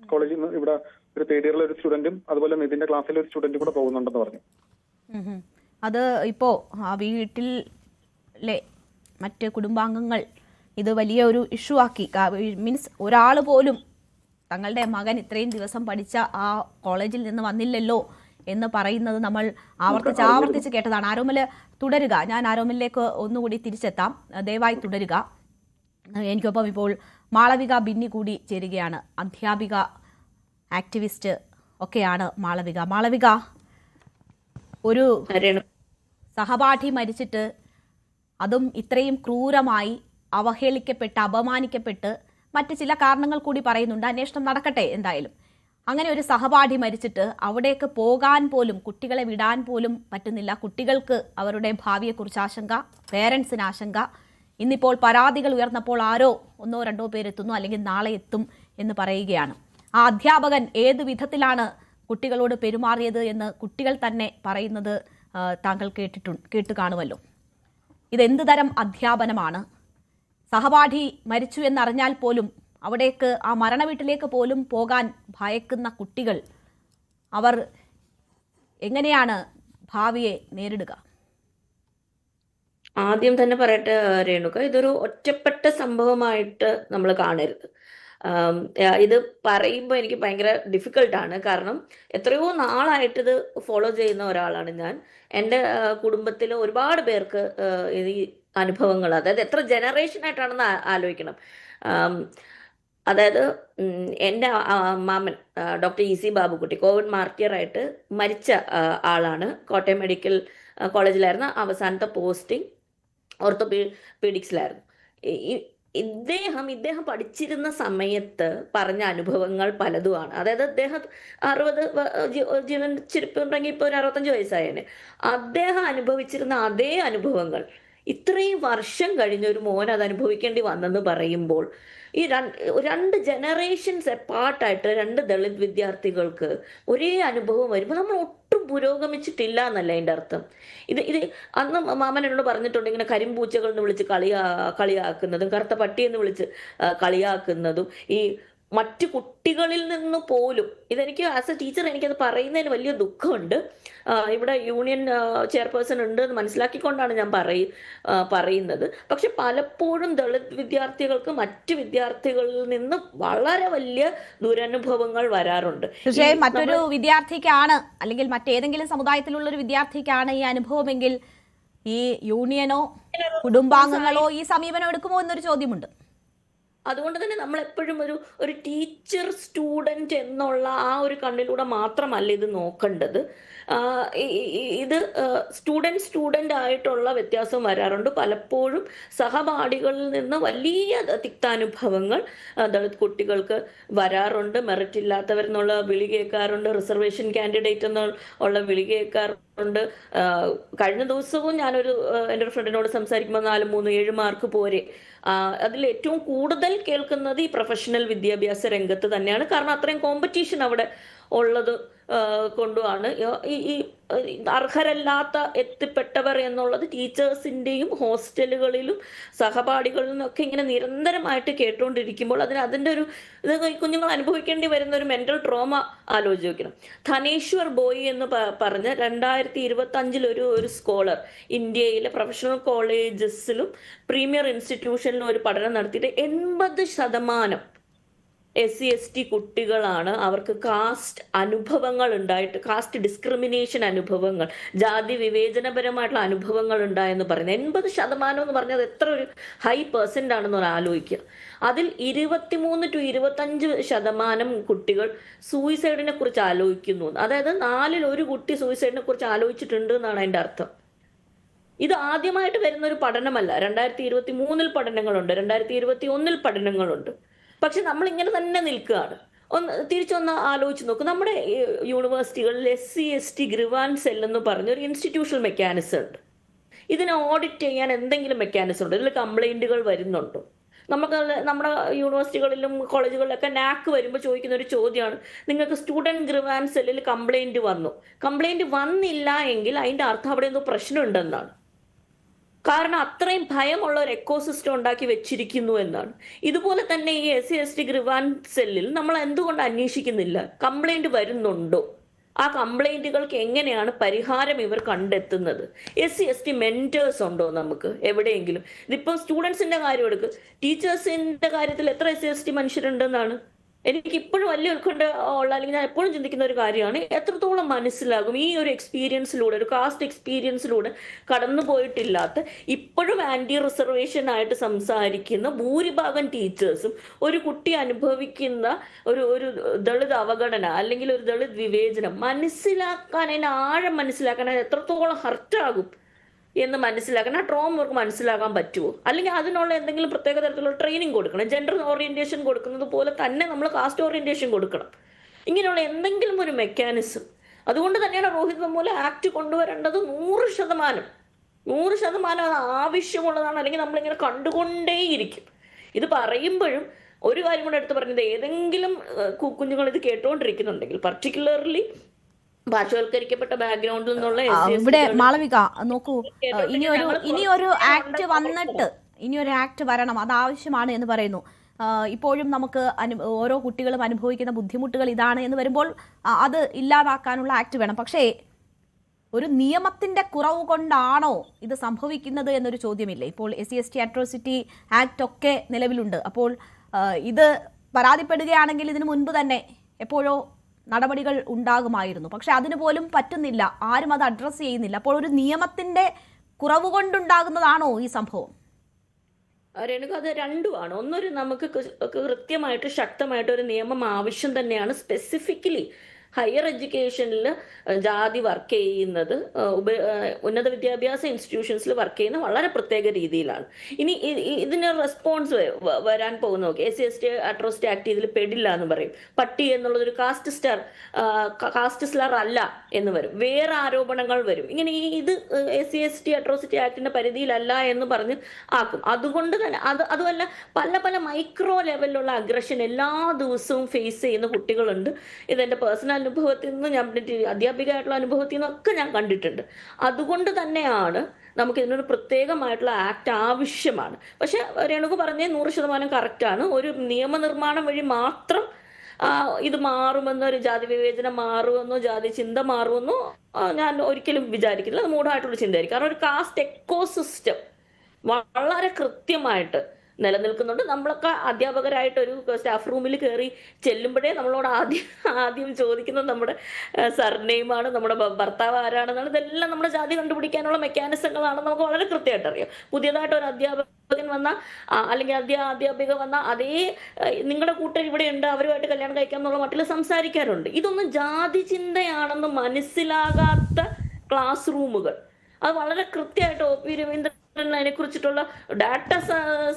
Speaker 3: കോളേജിൽ നിന്ന് ഇവിടെ ഒരു തേർഡ് ഇയറിലെ ഒരു സ്റ്റുഡന്റും അതുപോലെ നിതിന്റെ ക്ലാസ്സിലെ ഒരു സ്റ്റുഡന്റും കൂടെ പോകുന്നുണ്ടെന്ന് പറഞ്ഞു.
Speaker 1: അത് ഇപ്പോ ആ വീട്ടിലെ മറ്റ് കുടുംബാംഗങ്ങൾ ഇത് വലിയ ഒരു ഇഷ്യൂ ആക്കി. മീൻസ് ഒരാൾ പോലും തങ്ങളുടെ മകൻ ഇത്രയും ദിവസം പഠിച്ച ആ കോളേജിൽ നിന്ന് വന്നില്ലല്ലോ എന്ന് പറയുന്നത് നമ്മൾ ആവർത്തിച്ച് കേട്ടതാണ്. ആരോമൽ തുടരുക, ഞാൻ ആരോമലിലേക്ക് ഒന്നുകൂടി തിരിച്ചെത്താം, ദയവായി തുടരുക. എനിക്കൊപ്പം ഇപ്പോൾ മാളവിക ബിന്നി കൂടി ചേരുകയാണ്. അധ്യാപിക, ആക്ടിവിസ്റ്റ് ഒക്കെയാണ് മാളവിക. മാളവിക, ഒരു സഹപാഠി മരിച്ചിട്ട് അതും ഇത്രയും ക്രൂരമായി അവഹേളിക്കപ്പെട്ട് അപമാനിക്കപ്പെട്ട് മറ്റ് ചില കാരണങ്ങൾ കൂടി പറയുന്നുണ്ട്, അന്വേഷണം നടക്കട്ടെ എന്തായാലും. അങ്ങനെ ഒരു സഹപാഠി മരിച്ചിട്ട് അവിടേക്ക് പോകാൻ പോലും, കുട്ടികളെ വിടാൻ പോലും പറ്റുന്നില്ല. കുട്ടികൾക്ക് അവരുടെ ഭാവിയെക്കുറിച്ച് ആശങ്ക, പേരൻസിന് ആശങ്ക. ഇന്നിപ്പോൾ പരാതികൾ ഉയർന്നപ്പോൾ ആരോ ഒന്നോ രണ്ടോ പേരെത്തുന്നു, അല്ലെങ്കിൽ നാളെ എത്തും എന്ന് പറയുകയാണ്. ആ അധ്യാപകൻ ഏത് വിധത്തിലാണ് കുട്ടികളോട് പെരുമാറിയത് എന്ന് കുട്ടികൾ തന്നെ പറയുന്നത് താങ്കൾ കേട്ട് കാണുമല്ലോ. ഇതെന്ത് തരം അധ്യാപനമാണ്? സഹപാഠി മരിച്ചു എന്നറിഞ്ഞാൽ പോലും അവിടേക്ക്, ആ മരണ വീട്ടിലേക്ക് പോലും പോകാൻ ഭയക്കുന്ന കുട്ടികൾ, അവർ എങ്ങനെയാണ് ഭാവിയെ നേരിടുക?
Speaker 4: ആദ്യം തന്നെ പറയട്ടെ രേണുക, ഇതൊരു ഒറ്റപ്പെട്ട സംഭവമായിട്ട് നമ്മൾ കാണരുത്. ഇത് പറയുമ്പോൾ എനിക്ക് ഭയങ്കര ഡിഫിക്കൽട്ടാണ്. കാരണം എത്രയോ നാളായിട്ട് ഇത് ഫോളോ ചെയ്യുന്ന ഒരാളാണ് ഞാൻ. എൻ്റെ കുടുംബത്തിൽ ഒരുപാട് പേർക്ക് ഈ അനുഭവങ്ങൾ, അതായത് എത്ര ജനറേഷനായിട്ടാണെന്ന് ആലോചിക്കണം. അതായത് എൻ്റെ മാമൻ doctor E C Babukutty covid മാർട്ടിയറായിട്ട് മരിച്ച ആളാണ്. കോട്ടയം മെഡിക്കൽ കോളേജിലായിരുന്നു അവസാനത്തെ പോസ്റ്റിംഗ്, ഓർത്തോപീഡിക്സിലായിരുന്നു. ഇദ്ദേഹം പഠിച്ചിരുന്ന സമയത്ത് പറഞ്ഞ അനുഭവങ്ങൾ പലതുമാണ്. അതായത് അദ്ദേഹം 60 ജീവിച്ചിരിപ്പുണ്ടെങ്കിൽ ഇപ്പോൾ ഒരു 65 വയസ്സായേനെ. അദ്ദേഹം അനുഭവിച്ചിരുന്ന അതേ അനുഭവങ്ങൾ ഇത്രയും വർഷം കഴിഞ്ഞ ഒരു മോൻ അത് അനുഭവിക്കേണ്ടി വന്നെന്ന് പറയുമ്പോൾ, ഈ രണ്ട് ജനറേഷൻസ് എപ്പാർട്ടായിട്ട് രണ്ട് ദളിത് വിദ്യാർത്ഥികൾക്ക് ഒരേ അനുഭവം വരുമ്പോൾ നമ്മൾ ഒട്ടും പുരോഗമിച്ചിട്ടില്ല എന്നല്ല അതിൻ്റെ അർത്ഥം. ഇത് അന്ന് മാമൻ എന്നോട് പറഞ്ഞിട്ടുണ്ട്, ഇങ്ങനെ കരിമ്പൂച്ചകൾ എന്ന് വിളിച്ച് കളിയാക്കുന്നതും കറുത്ത പട്ടി എന്ന് വിളിച്ച് കളിയാക്കുന്നതും ഈ മറ്റു കുട്ടികളിൽ നിന്ന് പോലും. ഇതെനിക്ക് ആസ് എ ടീച്ചർ എനിക്കത് പറയുന്നതിന് വലിയ ദുഃഖമുണ്ട്. ഇവിടെ യൂണിയൻ ചെയർപേഴ്സൺ ഉണ്ട് എന്ന് മനസ്സിലാക്കിക്കൊണ്ടാണ് ഞാൻ പറയുന്നത്. പക്ഷെ പലപ്പോഴും ദളിത് വിദ്യാർത്ഥികൾക്ക് മറ്റ് വിദ്യാർത്ഥികളിൽ നിന്ന് വളരെ വലിയ ദുരനുഭവങ്ങൾ വരാറുണ്ട്.
Speaker 1: തീർച്ചയായും മറ്റൊരു വിദ്യാർത്ഥിക്കാണ്, അല്ലെങ്കിൽ മറ്റേതെങ്കിലും സമുദായത്തിലുള്ള ഒരു വിദ്യാർത്ഥിക്കാണ് ഈ അനുഭവമെങ്കിൽ ഈ യൂണിയനോ കുടുംബാംഗങ്ങളോ ഈ സമീപനം എടുക്കുമോ എന്നൊരു ചോദ്യമുണ്ട്.
Speaker 4: അതുകൊണ്ട് തന്നെ നമ്മളെപ്പോഴും ഒരു ടീച്ചർ സ്റ്റുഡൻറ് എന്നുള്ള ആ ഒരു കണ്ണിലൂടെ മാത്രമല്ല ഇത് നോക്കേണ്ടത്. ഇത് സ്റ്റുഡൻറ് ആയിട്ടുള്ള വ്യത്യാസം വരാറുണ്ട്. പലപ്പോഴും സഹപാഠികളിൽ നിന്ന് വലിയ തിക്താനുഭവങ്ങൾ ദളിത് കുട്ടികൾക്ക് വരാറുണ്ട്. മെറിറ്റ് ഇല്ലാത്തവരെന്നുള്ള വിളി കേൾക്കാറുണ്ട്, റിസർവേഷൻ കാൻഡിഡേറ്റ് എന്നുള്ള വിളി കേൾക്കാറുണ്ട്. കഴിഞ്ഞ ദിവസവും ഞാനൊരു എൻ്റെ ഒരു ഫ്രണ്ടിനോട് സംസാരിക്കുമ്പോൾ 4, 3, 7 മാർക്ക് പോരെ. അതിൽ ഏറ്റവും കൂടുതൽ കേൾക്കുന്നത് ഈ പ്രൊഫഷണൽ വിദ്യാഭ്യാസ രംഗത്ത് തന്നെയാണ്. കാരണം അത്രയും കോമ്പറ്റീഷൻ അവിടെ ഉള്ളത് കൊണ്ടുമാണ് ഈ അർഹരല്ലാത്ത എത്തിപ്പെട്ടവർ എന്നുള്ളത് ടീച്ചേഴ്സിൻ്റെയും ഹോസ്റ്റലുകളിലും സഹപാഠികളിൽ നിന്നൊക്കെ ഇങ്ങനെ നിരന്തരമായിട്ട് കേട്ടുകൊണ്ടിരിക്കുമ്പോൾ അതിൻ്റെ ഒരു കുഞ്ഞുങ്ങൾ അനുഭവിക്കേണ്ടി വരുന്ന ഒരു മെൻ്റൽ ട്രോമ ആലോചിച്ച് നോക്കണം. ധനേശ്വർ ബോയ് എന്ന് പറഞ്ഞ 2025 ഒരു സ്കോളർ ഇന്ത്യയിലെ പ്രൊഫഷണൽ കോളേജസിലും പ്രീമിയർ ഇൻസ്റ്റിറ്റ്യൂഷനിലും ഒരു പഠനം നടത്തിയിട്ട് 80% SC/ST കുട്ടികളാണ് അവർക്ക് കാസ്റ്റ് അനുഭവങ്ങൾ ഉണ്ടായിട്ട്, കാസ്റ്റ് ഡിസ്ക്രിമിനേഷൻ അനുഭവങ്ങൾ, ജാതി വിവേചനപരമായിട്ടുള്ള അനുഭവങ്ങൾ ഉണ്ടായെന്ന് പറയുന്നത്. 80% എന്ന് പറഞ്ഞാൽ എത്ര ഒരു ഹൈ പെർസെൻ്റ് ആണെന്ന് ആലോചിക്കുക. അതിൽ 23 to 25% കുട്ടികൾ സൂയിസൈഡിനെ കുറിച്ച് ആലോചിക്കുന്നു. അതായത് 4-ൽ 1 കുട്ടി സൂയിസൈഡിനെ കുറിച്ച് ആലോചിച്ചിട്ടുണ്ട് എന്നാണ് അതിൻ്റെ അർത്ഥം. ഇത് ആദ്യമായിട്ട് വരുന്ന ഒരു പഠനമല്ല. 2023 പഠനങ്ങളുണ്ട്, 2021 പഠനങ്ങളുണ്ട്. പക്ഷെ നമ്മൾ ഇങ്ങനെ തന്നെ നിൽക്കുകയാണ്. തിരിച്ചൊന്ന് ആലോചിച്ച് നോക്ക്. നമ്മുടെ യൂണിവേഴ്സിറ്റികളിൽ SC/ST ഗ്രിവാൻസ് സെൽ എന്ന് പറഞ്ഞൊരു ഇൻസ്റ്റിറ്റ്യൂഷണൽ മെക്കാനിസം ഉണ്ട്. ഇതിനെ ഓഡിറ്റ് ചെയ്യാൻ എന്തെങ്കിലും മെക്കാനിസം ഉണ്ടോ? ഇതിൽ കംപ്ലൈന്റുകൾ വരുന്നുണ്ടോ? നമുക്ക് നമ്മുടെ യൂണിവേഴ്സിറ്റികളിലും കോളേജുകളിലൊക്കെ നാക്ക് വരുമ്പോൾ ചോദിക്കുന്ന ഒരു ചോദ്യമാണ്, നിങ്ങൾക്ക് സ്റ്റുഡൻറ് ഗ്രിവാൻസ് സെല്ലിൽ കംപ്ലൈന്റ് വന്നില്ല എങ്കിൽ അതിൻ്റെ അർത്ഥം അവിടെ എന്തോ പ്രശ്നമുണ്ടെന്നാണ്. കാരണം അത്രയും ഭയമുള്ള ഒരു എക്കോസിസ്റ്റം ഉണ്ടാക്കി വെച്ചിരിക്കുന്നു എന്നാണ്. ഇതുപോലെ തന്നെ ഈ SC/ST ഗ്രിവാൻസ് സെല്ലിൽ നമ്മൾ എന്തുകൊണ്ട് അന്വേഷിക്കുന്നില്ല? കംപ്ലൈന്റ് വരുന്നുണ്ടോ? ആ കംപ്ലൈന്റുകൾക്ക് എങ്ങനെയാണ് പരിഹാരം ഇവർ കണ്ടെത്തുന്നത്? SC/ST മെന്റേഴ്സ് ഉണ്ടോ നമുക്ക് എവിടെയെങ്കിലും? ഇതിപ്പോൾ സ്റ്റുഡൻസിന്റെ കാര്യം എടുക്ക്, ടീച്ചേഴ്സിന്റെ കാര്യത്തിൽ എത്ര SC/ST മനുഷ്യരുണ്ടെന്നാണ് എനിക്ക് ഇപ്പോഴും വലിയ ഉത്കണ്ഠ ഉള്ള, അല്ലെങ്കിൽ ഞാൻ എപ്പോഴും ചിന്തിക്കുന്ന ഒരു കാര്യമാണ്, എത്രത്തോളം മനസ്സിലാകും ഈ ഒരു എക്സ്പീരിയൻസിലൂടെ, ഒരു കാസ്റ്റ് എക്സ്പീരിയൻസിലൂടെ കടന്നു പോയിട്ടില്ലാത്ത, ഇപ്പോഴും ആന്റി റിസർവേഷൻ ആയിട്ട് സംസാരിക്കുന്ന ഭൂരിഭാഗം ടീച്ചേഴ്സും ഒരു കുട്ടി അനുഭവിക്കുന്ന ഒരു ദളിത് അവഗണന അല്ലെങ്കിൽ ഒരു ദളിത് വിവേചനം മനസ്സിലാക്കാൻ, അതിന്റെ ആഴം മനസ്സിലാക്കാൻ, അത് എത്രത്തോളം ഹർട്ടാകും എന്ന് മനസ്സിലാക്കാൻ, ആ ട്രോമ അവർക്ക് മനസ്സിലാക്കാൻ പറ്റുമോ? അല്ലെങ്കിൽ അതിനുള്ള എന്തെങ്കിലും പ്രത്യേക തരത്തിലുള്ള ട്രെയിനിങ് കൊടുക്കണം. ജെൻഡർ ഓറിയന്റേഷൻ കൊടുക്കുന്നത് പോലെ തന്നെ നമ്മൾ കാസ്റ്റ് ഓറിയന്റേഷൻ കൊടുക്കണം. ഇങ്ങനെയുള്ള എന്തെങ്കിലും ഒരു മെക്കാനിസം. അതുകൊണ്ട് തന്നെയാണ് രോഹിത് വെമുല ആക്ട് കൊണ്ടുവരേണ്ടത് 100% അത് ആവശ്യമുള്ളതാണ്. അല്ലെങ്കിൽ നമ്മളിങ്ങനെ കണ്ടുകൊണ്ടേയിരിക്കും. ഇത് പറയുമ്പോഴും ഒരു കാര്യം കൂടെ എടുത്ത് പറഞ്ഞത്, ഏതെങ്കിലും കുഞ്ഞുങ്ങൾ ഇത് കേട്ടുകൊണ്ടിരിക്കുന്നുണ്ടെങ്കിൽ, പർട്ടിക്കുലർലി പാർശ്വവൽക്കരിക്കപ്പെട്ട ബാക്ക്ഗ്രൗണ്ടിൽ നിന്നുള്ള
Speaker 1: ഇവിടെ മാളവിക നോക്കൂ, ഇനിയൊരു ആക്ട് വരണം, അത് ആവശ്യമാണ് എന്ന് പറയുന്നു. ഇപ്പോഴും നമുക്ക് ഓരോ കുട്ടികളും അനുഭവിക്കുന്ന ബുദ്ധിമുട്ടുകൾ ഇതാണ് എന്ന് വരുമ്പോൾ അത് ഇല്ലാതാക്കാനുള്ള ആക്ട് വേണം. പക്ഷേ ഒരു നിയമത്തിന്റെ കുറവ് കൊണ്ടാണോ ഇത് സംഭവിക്കുന്നത് എന്നൊരു ചോദ്യമില്ലേ? ഇപ്പോൾ SC/ST അട്രോസിറ്റി ആക്ട് ഒക്കെ നിലവിലുണ്ട്. അപ്പോൾ ഇത് പരാതിപ്പെടുകയാണെങ്കിൽ ഇതിനു മുൻപ് തന്നെ എപ്പോഴോ നടപടികൾ ഉണ്ടാകുമായിരുന്നു. പക്ഷെ അതിന് പോലും പറ്റുന്നില്ല, ആരും അത് അഡ്രസ്സ് ചെയ്യുന്നില്ല. അപ്പോൾ ഒരു നിയമത്തിന്റെ കുറവ് കൊണ്ടുണ്ടാകുന്നതാണോ ഈ സംഭവം?
Speaker 4: രേണുക, അത് രണ്ടുമാണ്. ഒന്നൊരു നമുക്ക് കൃത്യമായിട്ട് ശക്തമായിട്ട് ഒരു നിയമം ആവശ്യം തന്നെയാണ്. സ്പെസിഫിക്കലി ഹയർ എഡ്യൂക്കേഷനിൽ ജാതി വർക്ക് ചെയ്യുന്നത്, ഉന്നത വിദ്യാഭ്യാസ ഇൻസ്റ്റിറ്റ്യൂഷൻസിൽ വർക്ക് ചെയ്യുന്ന വളരെ പ്രത്യേക രീതിയിലാണ്. ഇനി ഇതിന് റെസ്പോൺസ് വരാൻ പോകുന്ന നോക്കി, SC/ST അട്രോസിറ്റി ആക്ട് ഇതിൽ പെടില്ല എന്ന് പറയും. പട്ടി എന്നുള്ളതൊരു കാസ്റ്റ് സ്ലർ അല്ല എന്ന് വരും. വേറെ ആരോപണങ്ങൾ വരും. ഇങ്ങനെ ഇത് SC/ST അട്രോസിറ്റി ആക്ടിന്റെ പരിധിയിലല്ല എന്ന് പറഞ്ഞ് ആക്കും. അതുകൊണ്ട് തന്നെ അതുമല്ല, പല മൈക്രോ ലെവലിലുള്ള അഗ്രഷൻ എല്ലാ ദിവസവും ഫേസ് ചെയ്യുന്ന കുട്ടികളുണ്ട്. ഇതെന്റെ പേഴ്സണൽ അനുഭവത്തിൽ നിന്ന്, ഞാൻ അധ്യാപികയായിട്ടുള്ള അനുഭവത്തിൽ നിന്നൊക്കെ ഞാൻ കണ്ടിട്ടുണ്ട്. അതുകൊണ്ട് തന്നെയാണ് നമുക്ക് ഇതിനൊരു പ്രത്യേകമായിട്ടുള്ള ആക്ട് ആവശ്യമാണ്. പക്ഷെ രേണുക പറഞ്ഞത് 100% കറക്റ്റാണ്. ഒരു നിയമനിർമ്മാണം വഴി മാത്രം ഇത് മാറുമെന്നോ, ഒരു ജാതി വിവേചനം മാറുമെന്നോ, ജാതി ചിന്ത മാറുമെന്നോ ഞാൻ ഒരിക്കലും വിചാരിക്കില്ല. അത് മൂഢമായിട്ടുള്ള ചിന്തയായിരിക്കും. കാരണം ഒരു കാസ്റ്റ് എക്കോസിസ്റ്റം വളരെ കൃത്യമായിട്ട് നിലനിൽക്കുന്നുണ്ട്. നമ്മളൊക്കെ അധ്യാപകരായിട്ട് ഒരു സ്റ്റാഫ് റൂമിൽ കയറി ചെല്ലുമ്പോഴേ നമ്മളോട് ആദ്യം ചോദിക്കുന്നത് നമ്മുടെ സർനെയിമാണ്, നമ്മുടെ ഭർത്താവ് ആരാണെന്നാണ്. ഇതെല്ലാം നമ്മുടെ ജാതി കണ്ടുപിടിക്കാനുള്ള മെക്കാനിസങ്ങളാണെന്ന് നമുക്ക് വളരെ കൃത്യമായിട്ട് അറിയാം. പുതിയതായിട്ട് ഒരു അധ്യാപകൻ വന്ന അല്ലെങ്കിൽ അധ്യാപിക വന്ന അതേ നിങ്ങളുടെ കൂട്ടർ ഇവിടെ ഉണ്ട്, അവരുമായിട്ട് കല്യാണം കഴിക്കാം എന്നുള്ള മട്ടിൽ സംസാരിക്കാറുണ്ട്. ഇതൊന്നും ജാതി ചിന്തയാണെന്ന് മനസ്സിലാകാത്ത ക്ലാസ് റൂമുകൾ, അത് വളരെ കൃത്യമായിട്ട് OP രവീന്ദ്രൻ അതിനെ കുറിച്ചിട്ടുള്ള ഡാറ്റ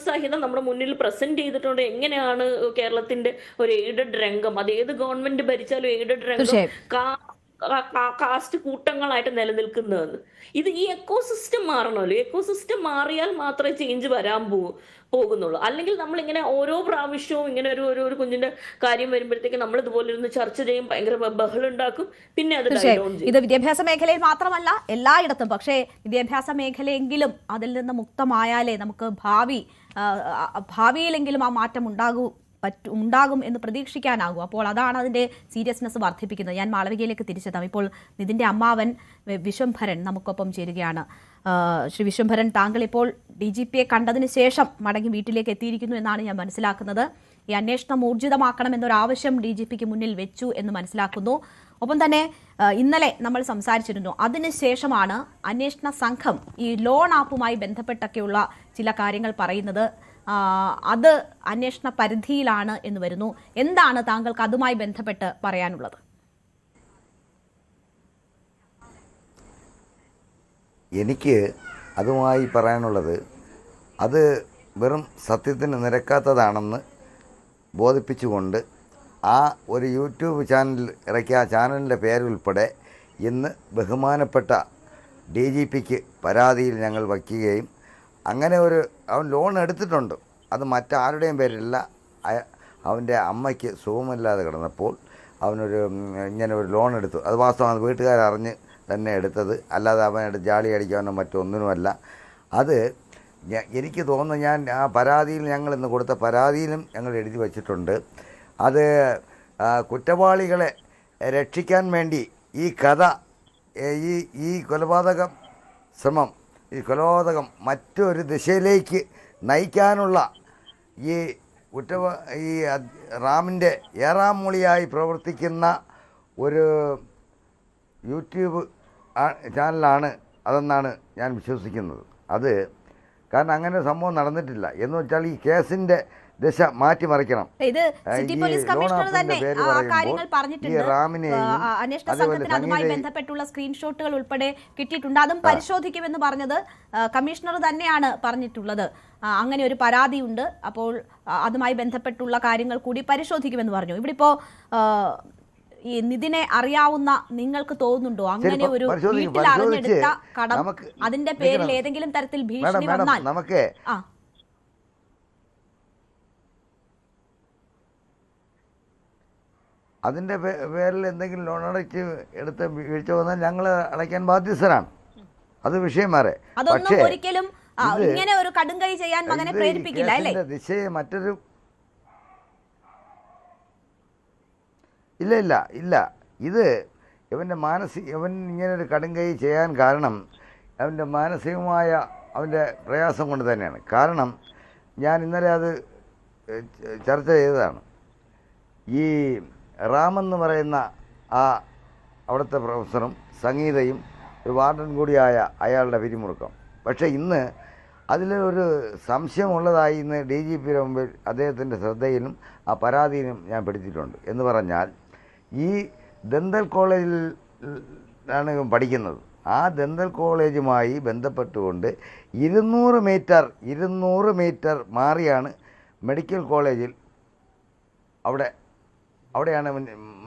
Speaker 4: സഹിതം നമ്മുടെ മുന്നിൽ പ്രസന്റ് ചെയ്തിട്ടുണ്ട്. എങ്ങനെയാണ് കേരളത്തിന്റെ ഒരു എയ്ഡഡ് രംഗം, അത് ഏത് ഗവൺമെന്റ് ഭരിച്ചാലും എയ്ഡഡ് രംഗം കാസ്റ്റ് കൂട്ടങ്ങളായിട്ട് നിലനിൽക്കുന്നതെന്ന്. ഈ എക്കോസിസ്റ്റം മാറണമല്ലോ. എക്കോസിസ്റ്റം മാറിയാൽ മാത്രമേ ചേഞ്ച് വരാൻ പോകുന്നുള്ളൂ. അല്ലെങ്കിൽ നമ്മളിങ്ങനെ ഓരോ പ്രാവശ്യവും ഇങ്ങനെ ഒരു കുഞ്ഞിന്റെ കാര്യം വരുമ്പോഴത്തേക്ക് നമ്മൾ ഇതുപോലെ ഇരുന്ന് ചർച്ച ചെയ്യും, ഭയങ്കര ബഹളം ഉണ്ടാക്കും, പിന്നെ അത്
Speaker 1: ഇത് വിദ്യാഭ്യാസ മേഖലയിൽ മാത്രമല്ല എല്ലായിടത്തും. പക്ഷേ വിദ്യാഭ്യാസ മേഖലയെങ്കിലും അതിൽ നിന്ന് മുക്തമായാലേ നമുക്ക് ഭാവിയിലെങ്കിലും ആ മാറ്റം ഉണ്ടാകും എന്ന് പ്രതീക്ഷിക്കാനാകും. അപ്പോൾ അതാണ് അതിൻ്റെ സീരിയസ്നെസ് വർദ്ധിപ്പിക്കുന്നത്. ഞാൻ മാളവികയിലേക്ക് തിരിച്ചെത്താം. ഇപ്പോൾ നിതിൻ്റെ അമ്മാവൻ വിശ്വംഭരൻ നമുക്കൊപ്പം ചേരുകയാണ്. ശ്രീ വിശ്വംഭരൻ, താങ്കൾ ഇപ്പോൾ DGPയെ കണ്ടതിന് ശേഷം മടങ്ങി വീട്ടിലേക്ക് എത്തിയിരിക്കുന്നു എന്നാണ് ഞാൻ മനസ്സിലാക്കുന്നത്. ഈ അന്വേഷണം ഊർജിതമാക്കണമെന്നൊരാവശ്യം DGPക്ക് മുന്നിൽ വെച്ചു എന്ന് മനസ്സിലാക്കുന്നു. ഒപ്പം തന്നെ ഇന്നലെ നമ്മൾ സംസാരിച്ചിരുന്നു. അതിനുശേഷമാണ് അന്വേഷണ സംഘം ഈ ലോൺ ആപ്പുമായി ബന്ധപ്പെട്ടൊക്കെയുള്ള ചില കാര്യങ്ങൾ പറയുന്നത്. അത് അന്വേഷണ പരിധിയിലാണ് എന്ന് വരുന്നു. എന്താണ് താങ്കൾക്ക് അതുമായി ബന്ധപ്പെട്ട് പറയാനുള്ളത്?
Speaker 5: എനിക്ക് അതുമായി പറയാനുള്ളത്, അത് വെറും സത്യത്തിന് നിരക്കാത്തതാണെന്ന് ബോധിപ്പിച്ചുകൊണ്ട് ആ ഒരു യൂട്യൂബ് ചാനൽ ഇറക്കിയ ആ ചാനലിൻ്റെ പേരുൾപ്പെടെ ഇന്ന് ബഹുമാനപ്പെട്ട DGPക്ക് പരാതിയിൽ ഞങ്ങൾ വയ്ക്കുകയും അങ്ങനെ അവൻ ലോൺ എടുത്തിട്ടുണ്ട്. അത് മറ്റാരുടെയും പേരില്ല. അവൻ്റെ അമ്മയ്ക്ക് സുഖമില്ലാതെ കിടന്നപ്പോൾ ഇങ്ങനെ ഒരു ലോൺ എടുത്തു. അത് വാസ്തവമാണ്, വീട്ടുകാരറിഞ്ഞ് തന്നെ എടുത്തത്, അല്ലാതെ അവൻ ജാളി അടിക്കാനോ മറ്റൊന്നിനുമല്ല. അത് എനിക്ക് തോന്നുന്നു, ഞാൻ ആ പരാതിയിൽ ഞങ്ങൾ ഇന്ന് കൊടുത്ത പരാതിയിലും ഞങ്ങൾ എഴുതി വച്ചിട്ടുണ്ട്. അത് കുറ്റവാളികളെ രക്ഷിക്കാൻ വേണ്ടി ഈ കഥ, ഈ കൊലപാതകം ശ്രമം, ഈ കൊലപാതകം മറ്റൊരു ദിശയിലേക്ക് നയിക്കാനുള്ള ഈ റാമിൻ്റെ ഏറാം മൂളിയായി പ്രവർത്തിക്കുന്ന ഒരു യൂട്യൂബ് ചാനലാണ് അതെന്നാണ് ഞാൻ വിശ്വസിക്കുന്നത്. അത് കാരണം അങ്ങനെ ഒരു സംഭവം നടന്നിട്ടില്ല എന്ന് വെച്ചാൽ ഈ കേസിൻ്റെ ദിശ മാറ്റിമറിക്കണം.
Speaker 1: ഇത് സിറ്റി പോലീസ് കമ്മീഷണർ തന്നെ ആ കാര്യങ്ങൾ പറഞ്ഞിട്ടുണ്ട്. അന്വേഷണ സംഘത്തിന് അതുമായി ബന്ധപ്പെട്ടുള്ള സ്ക്രീൻഷോട്ടുകൾ ഉൾപ്പെടെ കിട്ടിയിട്ടുണ്ട്. അതും പരിശോധിക്കുമെന്ന് പറഞ്ഞത് കമ്മീഷണർ തന്നെയാണ് പറഞ്ഞിട്ടുള്ളത്. അങ്ങനെ ഒരു പരാതിയുണ്ട്, അപ്പോൾ അതുമായി ബന്ധപ്പെട്ടുള്ള കാര്യങ്ങൾ കൂടി പരിശോധിക്കുമെന്ന് പറഞ്ഞു. ഇവിടെ ഇപ്പോ ഈ നിതിനെ അറിയാവുന്ന നിങ്ങൾക്ക് തോന്നുന്നുണ്ടോ അങ്ങനെ ഒരു വീട്ടിൽ അറിഞ്ഞെടുത്ത കടം അതിന്റെ പേരിൽ ഏതെങ്കിലും തരത്തിൽ ഭീഷണി വന്നാൽ
Speaker 5: നമുക്ക് അതിൻ്റെ പേരിൽ എന്തെങ്കിലും ലോൺ അടച്ച് എടുത്ത് വീഴ്ച വന്നാൽ ഞങ്ങൾ അടയ്ക്കാൻ ബാധ്യസ്ഥരാണ്. അത് വിഷയം മാറെ.
Speaker 1: അതൊന്നും ഒരിക്കലും ഇങ്ങനെ ഒരു കടുംകൈ ചെയ്യാൻ മകനെ പ്രേരിപ്പിക്കില്ല അല്ലേ?
Speaker 5: ദിശയെ മറ്റൊരു ഇല്ല ഇത് ഇവൻ ഇങ്ങനൊരു കടുംകൈ ചെയ്യാൻ കാരണം അവൻ്റെ മാനസികമായ അവൻ്റെ പ്രയാസം കൊണ്ട് തന്നെയാണ്. കാരണം ഞാൻ ഇന്നലെ അത് ചർച്ച ചെയ്തതാണ്. ഈ റാമെന്ന് പറയുന്ന അവിടുത്തെ പ്രൊഫസറും സംഗീതയും ഒരു വാർഡൻ കൂടിയായ അയാളുടെ പിരിമുറുക്കം. പക്ഷേ ഇന്ന് അതിലൊരു സംശയമുള്ളതായി ഇന്ന് DGPയുടെ മുമ്പിൽ അദ്ദേഹത്തിൻ്റെ ശ്രദ്ധയിലും ആ പരാതിയിലും ഞാൻ പെടുത്തിയിട്ടുണ്ട്. എന്ന് പറഞ്ഞാൽ ഈ ദന്തൽ കോളേജിലാണ് പഠിക്കുന്നത്. ആ ദന്തൽ കോളേജുമായി ബന്ധപ്പെട്ടുകൊണ്ട് 200 മീറ്റർ മാറിയാണ് മെഡിക്കൽ കോളേജിൽ അവിടെയാണ്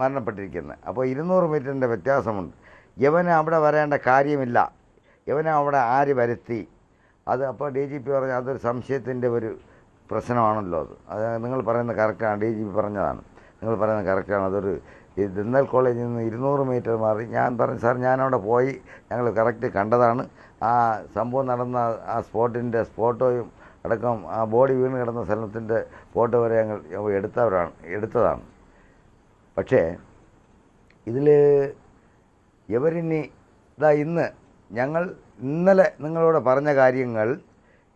Speaker 5: മരണപ്പെട്ടിരിക്കുന്നത്. അപ്പോൾ 200 മീറ്ററിൻ്റെ വ്യത്യാസമുണ്ട്. യവന് അവിടെ വരേണ്ട കാര്യമില്ല. യവനെ അവിടെ ആര് വരുത്തി? അത് അപ്പോൾ DGP പറഞ്ഞു അതൊരു സംശയത്തിൻ്റെ ഒരു പ്രശ്നമാണല്ലോ. അത് നിങ്ങൾ പറയുന്നത് കറക്റ്റാണ്. DGP പറഞ്ഞതാണ്, നിങ്ങൾ പറയുന്നത് കറക്റ്റാണ്. അതൊരു ഈ ദന്തൽ കോളേജിൽ നിന്ന് 200 മീറ്റർ മാറി. ഞാൻ പറഞ്ഞു സാർ, ഞാനവിടെ പോയി ഞങ്ങൾ കറക്റ്റ് കണ്ടതാണ്. ആ സംഭവം നടന്ന ആ സ്പോട്ടിൻ്റെ ഫോട്ടോയും അടക്കം ആ ബോഡി വീണ് കിടന്ന സ്ഥലത്തിൻ്റെ ഫോട്ടോ വരെ ഞങ്ങൾ എടുത്തതാണ്. പക്ഷേ ഇതിൽ ഇന്നലെ നിങ്ങളോട് പറഞ്ഞ കാര്യങ്ങൾ,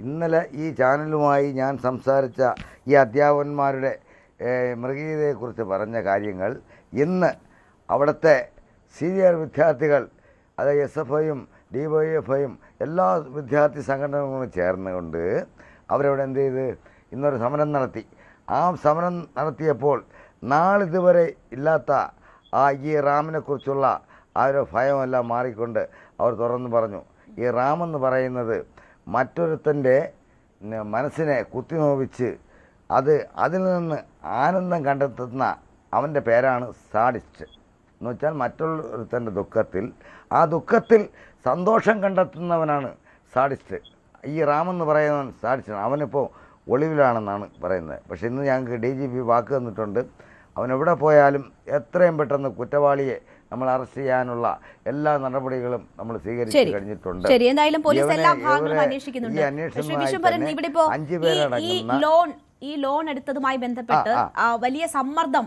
Speaker 5: ഇന്നലെ ഈ ചാനലുമായി ഞാൻ സംസാരിച്ച ഈ അധ്യാപകന്മാരുടെ മൃഗീയതയെക്കുറിച്ച് പറഞ്ഞ കാര്യങ്ങൾ ഇന്ന് അവിടുത്തെ സീനിയർ വിദ്യാർത്ഥികൾ, അതായത് SFIയും DYFIയും എല്ലാ വിദ്യാർത്ഥി സംഘടനകളും ചേർന്നുകൊണ്ട് അവരവിടെ എന്ത് ചെയ്ത് ഇന്നൊരു സമരം നടത്തി. ആ സമരം നടത്തിയപ്പോൾ നാളിതുവരെ ഇല്ലാത്ത ഈ റാമിനെക്കുറിച്ചുള്ള ആ ഒരു ഭയമെല്ലാം മാറിക്കൊണ്ട് അവർ തുറന്നു പറഞ്ഞു, ഈ റാമെന്ന് പറയുന്നത് മറ്റൊരുത്തൻ്റെ മനസ്സിനെ കുത്തിനോവിച്ച് അതിൽ നിന്ന് ആനന്ദം കണ്ടെത്തുന്ന അവൻ്റെ പേരാണ് സാഡിസ്റ്റ്. എന്ന് വെച്ചാൽ മറ്റൊരുത്തൻ്റെ ആ ദുഃഖത്തിൽ സന്തോഷം കണ്ടെത്തുന്നവനാണ് സാഡിസ്റ്റ്. ഈ റാമെന്ന് പറയുന്നവൻ സാഡിസ്റ്റാണ്. അവനിപ്പോൾ ഒളിവിലാണെന്നാണ് പറയുന്നത്. പക്ഷേ ഇന്ന് ഞങ്ങൾക്ക് DGP വാക്ക് തന്നിട്ടുണ്ട്, അവനെവിടെ പോയാലും എത്രയും പെട്ടെന്ന് കുറ്റവാളിയെ നമ്മൾ അറസ്റ്റ് ചെയ്യാനുള്ള എല്ലാ നടപടികളും നമ്മൾ സ്വീകരിച്ചു കഴിഞ്ഞിട്ടുണ്ട്.
Speaker 1: ശരി, എന്തായാലും പോലീസ് എല്ലാ ഭാഗങ്ങളും അന്വേഷിക്കുന്നുണ്ട്. ഈ ലോൺ എടുത്തതുമായി ബന്ധപ്പെട്ട് വലിയ സമ്മർദ്ദം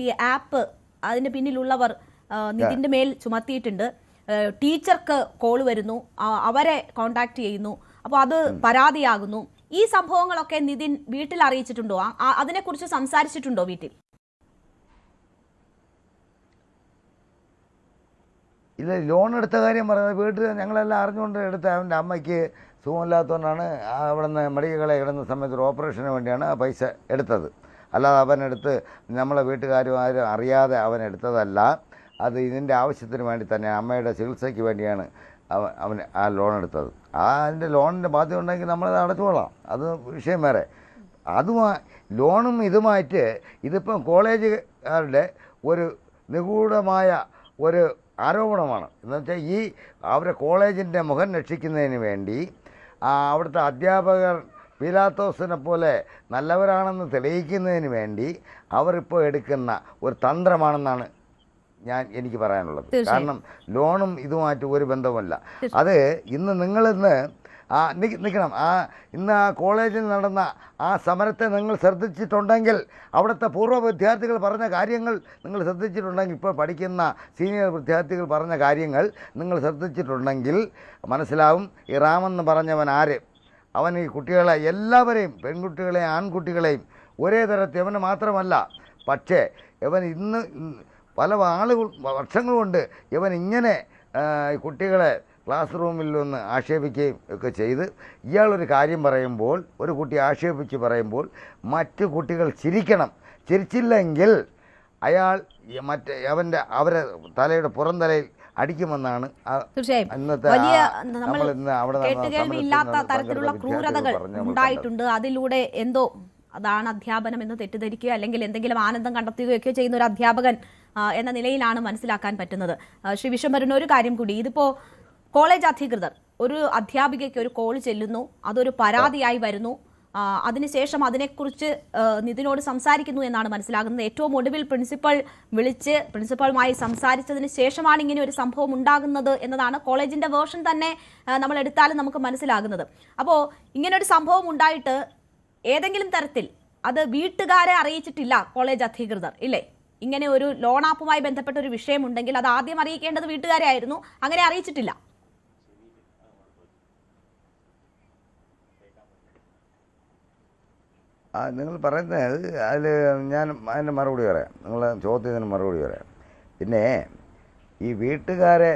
Speaker 1: ഈ ആപ്പ് അതിന് പിന്നിലുള്ളവർ നിതിന്റെ മേൽ ചുമത്തിയിട്ടുണ്ട്. ടീച്ചർക്ക് കോൾ വരുന്നു, അവരെ കോണ്ടാക്ട് ചെയ്യുന്നു, അപ്പോൾ അത് പരാതിയാകുന്നു. ഈ സംഭവങ്ങളൊക്കെ നിതിൻ വീട്ടിൽ അറിയിച്ചിട്ടുണ്ടോ? അതിനെക്കുറിച്ച് സംസാരിച്ചിട്ടുണ്ടോ വീട്ടിൽ?
Speaker 5: ഇല്ല, ലോൺ എടുത്ത കാര്യം പറയുന്നത് വീട്ടിൽ ഞങ്ങളെല്ലാം അറിഞ്ഞുകൊണ്ട് എടുത്ത അവൻ്റെ അമ്മയ്ക്ക് സുഖമില്ലാത്തതുകൊണ്ടാണ് അവിടെ നിന്ന് മെഡിക്കൽ കോളേജ് കിടന്ന സമയത്ത് ഒരു ഓപ്പറേഷന് വേണ്ടിയാണ് ആ പൈസ എടുത്തത്. അല്ലാതെ അവനെടുത്ത് നമ്മളെ വീട്ടുകാരും ആരും അറിയാതെ അവൻ എടുത്തതല്ല. അത് ഇതിൻ്റെ ആവശ്യത്തിന് വേണ്ടി തന്നെ അമ്മയുടെ ചികിത്സയ്ക്ക് വേണ്ടിയാണ് അവൻ ആ ലോൺ എടുത്തത്. അതിൻ്റെ ലോണിൻ്റെ ബാധ്യത ഉണ്ടെങ്കിൽ നമ്മളത് അടച്ചുകൊള്ളാം, അത് വിഷയം വേറെ. ലോണും ഇതുമായിട്ട് ഇതിപ്പം കോളേജുകാരുടെ ഒരു നിഗൂഢമായ ഒരു ആരോപണമാണ്. എന്നുവെച്ചാൽ ഈ അവരുടെ കോളേജിൻ്റെ മുഖം രക്ഷിക്കുന്നതിന് വേണ്ടി അവിടുത്തെ അധ്യാപകർ പീലാത്തോസിനെ പോലെ നല്ലവരാണെന്ന് തെളിയിക്കുന്നതിന് വേണ്ടി അവരിപ്പോൾ എടുക്കുന്ന ഒരു തന്ത്രമാണെന്നാണ് എനിക്ക് പറയാനുള്ളത്. കാരണം ലോണും ഇതുമായിട്ട് ഒരു ബന്ധവുമല്ല. അത് നിങ്ങളിന്ന് നിൽക്കണം. ഇന്ന് ആ കോളേജിൽ നടന്ന ആ സമരത്തെ നിങ്ങൾ ശ്രദ്ധിച്ചിട്ടുണ്ടെങ്കിൽ, അവിടുത്തെ പൂർവ്വ വിദ്യാർത്ഥികൾ പറഞ്ഞ കാര്യങ്ങൾ നിങ്ങൾ ശ്രദ്ധിച്ചിട്ടുണ്ടെങ്കിൽ, ഇപ്പോൾ പഠിക്കുന്ന സീനിയർ വിദ്യാർത്ഥികൾ പറഞ്ഞ കാര്യങ്ങൾ നിങ്ങൾ ശ്രദ്ധിച്ചിട്ടുണ്ടെങ്കിൽ മനസ്സിലാവും ഈ റാമെന്ന് പറഞ്ഞവൻ ആര്. അവൻ ഈ കുട്ടികളെ എല്ലാവരെയും, പെൺകുട്ടികളെയും ആൺകുട്ടികളെയും ഒരേ തരത്തിൽ, അവന് മാത്രമല്ല, പക്ഷേ ഇവൻ ഇന്ന് പല വർഷങ്ങൾ കൊണ്ട് ഇവൻ ഇങ്ങനെ കുട്ടികളെ ക്ലാസ് റൂമിൽ ഒന്ന് ആക്ഷേപിക്കുകയും ഒക്കെ ചെയ്ത്, ഇയാളൊരു കാര്യം പറയുമ്പോൾ, ഒരു കുട്ടി ആക്ഷേപിച്ച് പറയുമ്പോൾ മറ്റു കുട്ടികൾ ചിരിക്കണം. ചിരിച്ചില്ലെങ്കിൽ അയാൾ അവരെ തലയുടെ പുറം തലയിൽ അടിക്കുമെന്നാണ് ഇന്നത്തെ
Speaker 1: കേട്ടുകേൾവിയില്ലാത്ത തരത്തിലുള്ള ക്രൂരതകൾ ഉണ്ടായിട്ടുണ്ട്. അതിലൂടെ എന്തോ അതാണ് അധ്യാപനം എന്ന് തെറ്റിദ്ധരിക്കുകയോ അല്ലെങ്കിൽ എന്തെങ്കിലും ആനന്ദം കണ്ടെത്തുകയൊക്കെ ചെയ്യുന്ന ഒരു അധ്യാപകൻ എന്ന നിലയിലാണ് മനസ്സിലാക്കാൻ പറ്റുന്നത്. ശ്രീ വിശ്വംഭരൻ, ഒരു കാര്യം കൂടി, ഇതിപ്പോ കോളേജ് അധികൃതർ ഒരു അധ്യാപികയ്ക്ക് ഒരു കോൾ ചെല്ലുന്നു, അതൊരു പരാതിയായി വരുന്നു, അതിനുശേഷം അതിനെക്കുറിച്ച് നിതിനോട് സംസാരിക്കുന്നു എന്നാണ് മനസ്സിലാകുന്നത്. ഏറ്റവും ഒടുവിൽ പ്രിൻസിപ്പൽ വിളിച്ച് പ്രിൻസിപ്പളുമായി സംസാരിച്ചതിന് ശേഷമാണ് ഇങ്ങനെ ഒരു സംഭവം ഉണ്ടാകുന്നത് എന്നതാണ് കോളേജിന്റെ വേർഷൻ തന്നെ നമ്മൾ എടുത്താലും നമുക്ക് മനസ്സിലാകുന്നത്. അപ്പോൾ ഇങ്ങനൊരു സംഭവം ഉണ്ടായിട്ട് ഏതെങ്കിലും തരത്തിൽ അത് വീട്ടുകാരെ അറിയിച്ചിട്ടില്ല കോളേജ് അധികൃതർ, ഇല്ലേ? ഇങ്ങനെ ഒരു ലോൺ ആപ്പുമായി ബന്ധപ്പെട്ട ഒരു വിഷയമുണ്ടെങ്കിൽ അത് ആദ്യം അറിയിക്കേണ്ടത് വീട്ടുകാരെ ആയിരുന്നു. അങ്ങനെ അറിയിച്ചിട്ടില്ല.
Speaker 5: നിങ്ങൾ പറയുന്നത് അതിൽ ഞാൻ അതിൻ്റെ മറുപടി പറയാം. നിങ്ങൾ ചോദ്യത്തിന് മറുപടി പറയാം. പിന്നെ ഈ വീട്ടുകാരെ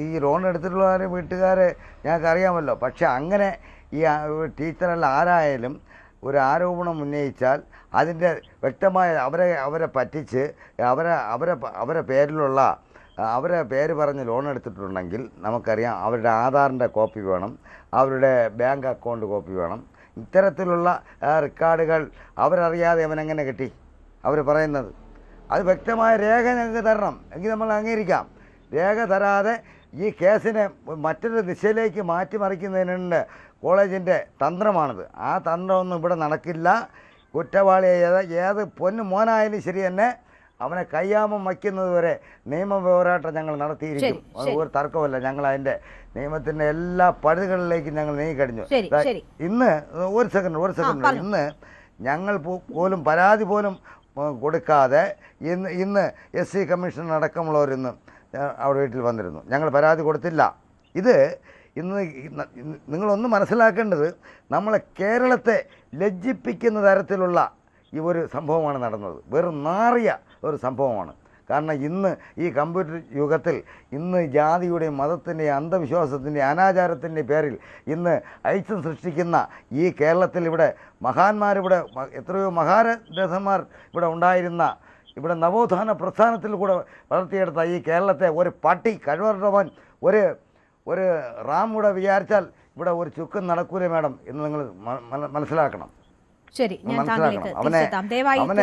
Speaker 5: ഈ ലോൺ എടുത്തിട്ടുള്ളവരെ വീട്ടുകാരെ ഞങ്ങൾക്ക് അറിയാമല്ലോ. പക്ഷെ അങ്ങനെ ഈ ടീച്ചറല്ല ആരായാലും ഒരു ആരോപണം ഉന്നയിച്ചാൽ അതിൻ്റെ വ്യക്തമായ അവരെ പറ്റിച്ച് അവരെ പേരിലുള്ള അവരെ പേര് പറഞ്ഞ് ലോൺ എടുത്തിട്ടുണ്ടെങ്കിൽ നമുക്കറിയാം അവരുടെ ആധാറിൻ്റെ കോപ്പി വേണം, അവരുടെ ബാങ്ക് അക്കൗണ്ട് കോപ്പി വേണം. ഇത്തരത്തിലുള്ള റെക്കോർഡുകൾ അവരറിയാതെ അവനെങ്ങനെ കിട്ടി? അവർ പറയുന്നത് അത് വ്യക്തമായ രേഖ ഞങ്ങൾക്ക് തരണം, എങ്കിൽ നമ്മൾ അംഗീകരിക്കാം. രേഖ തരാതെ ഈ കേസിനെ മറ്റൊരു ദിശയിലേക്ക് മാറ്റിമറിക്കുന്നതിനുണ്ട് കോളേജിൻ്റെ തന്ത്രമാണിത്. ആ തന്ത്രമൊന്നും ഇവിടെ നടക്കില്ല. കുറ്റവാളിയെ ഏത് പൊന്നു മോനായാലും ശരി തന്നെ അവനെ കയ്യാമം വയ്ക്കുന്നത് വരെ നിയമ പോരാട്ടം ഞങ്ങൾ നടത്തിയിരിക്കും. അത് ഒരു തർക്കമല്ല. ഞങ്ങൾ അതിൻ്റെ നിയമത്തിൻ്റെ എല്ലാ പഴുതുകളിലേക്കും ഞങ്ങൾ നീങ്ങിക്കഴിഞ്ഞു. ഇന്ന് ഒരു സെക്കൻഡ് ഇന്ന് ഞങ്ങൾ പോലും പരാതി പോലും കൊടുക്കാതെ ഇന്ന് SC കമ്മീഷൻ അടക്കമുള്ളവരിന്ന് അവിടെ വീട്ടിൽ വന്നിരുന്നു. ഞങ്ങൾ പരാതി കൊടുത്തില്ല. ഇത് ഇന്ന് നിങ്ങളൊന്ന് മനസ്സിലാക്കേണ്ടത്, നമ്മളെ കേരളത്തെ ലജ്ജിപ്പിക്കുന്ന തരത്തിലുള്ള ഈ ഒരു സംഭവമാണ് നടന്നത്. വെറും നാറിയ ഒരു സംഭവമാണ്. കാരണം ഇന്ന് ഈ കമ്പ്യൂട്ടർ യുഗത്തിൽ ഇന്ന് ജാതിയുടെയും മതത്തിൻ്റെയും അന്ധവിശ്വാസത്തിൻ്റെയും അനാചാരത്തിൻ്റെയും പേരിൽ ഇന്ന് ഐക്യം സൃഷ്ടിക്കുന്ന ഈ കേരളത്തിൽ ഇവിടെ മഹാന്മാരിവിടെ എത്രയോ മഹാരഥന്മാർ ഇവിടെ ഉണ്ടായിരുന്ന, ഇവിടെ നവോത്ഥാന പ്രസ്ഥാനത്തിൽ കൂടെ വളർത്തിയെടുത്ത ഈ കേരളത്തെ ഒരു പട്ടി കഴിവറവൻ ഒരു റാം കൂടെ വിചാരിച്ചാൽ ഇവിടെ ഒരു ചുക്കും നടക്കൂല മാഡം എന്ന് നിങ്ങൾ മനസ്സിലാക്കണം.
Speaker 1: ശരി,
Speaker 5: അവനെ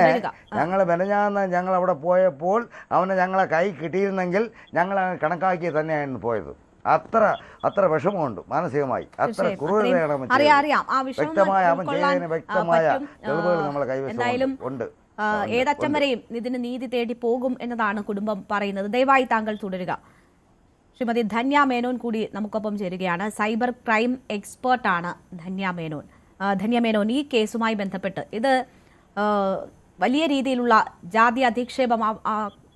Speaker 5: ഞങ്ങൾ മെനഞ്ഞാന്ന് ഞങ്ങൾ അവിടെ പോയപ്പോൾ അവനെ ഞങ്ങളെ കൈ കിട്ടിയിരുന്നെങ്കിൽ ഞങ്ങൾ കണക്കാക്കി തന്നെയാണ് പോയത്. അത്ര വിഷമമുണ്ട് മാനസികമായി, അത്ര ക്രൂരതയാണ് വ്യക്തമായ അവൻ ചെയ്യുന്നതിന് വ്യക്തമായ തെളിവുകൾ നമ്മളെ കൈവശം ഉണ്ട്.
Speaker 1: ഏതറ്റം വരെയും ഇതിന് നീതി തേടി പോകും എന്നതാണ് കുടുംബം പറയുന്നത്. ദയവായി താങ്കൾ തുടരുക. ശ്രീമതി ധന്യ മേനോൻ കൂടി നമുക്കൊപ്പം ചേരുകയാണ്. സൈബർ ക്രൈം എക്സ്പേർട്ടാണ് ധന്യ മേനോൻ. ധന്യ മേനോൻ, ഈ കേസുമായി ബന്ധപ്പെട്ട് ഇത് വലിയ രീതിയിലുള്ള ജാതി അധിക്ഷേപം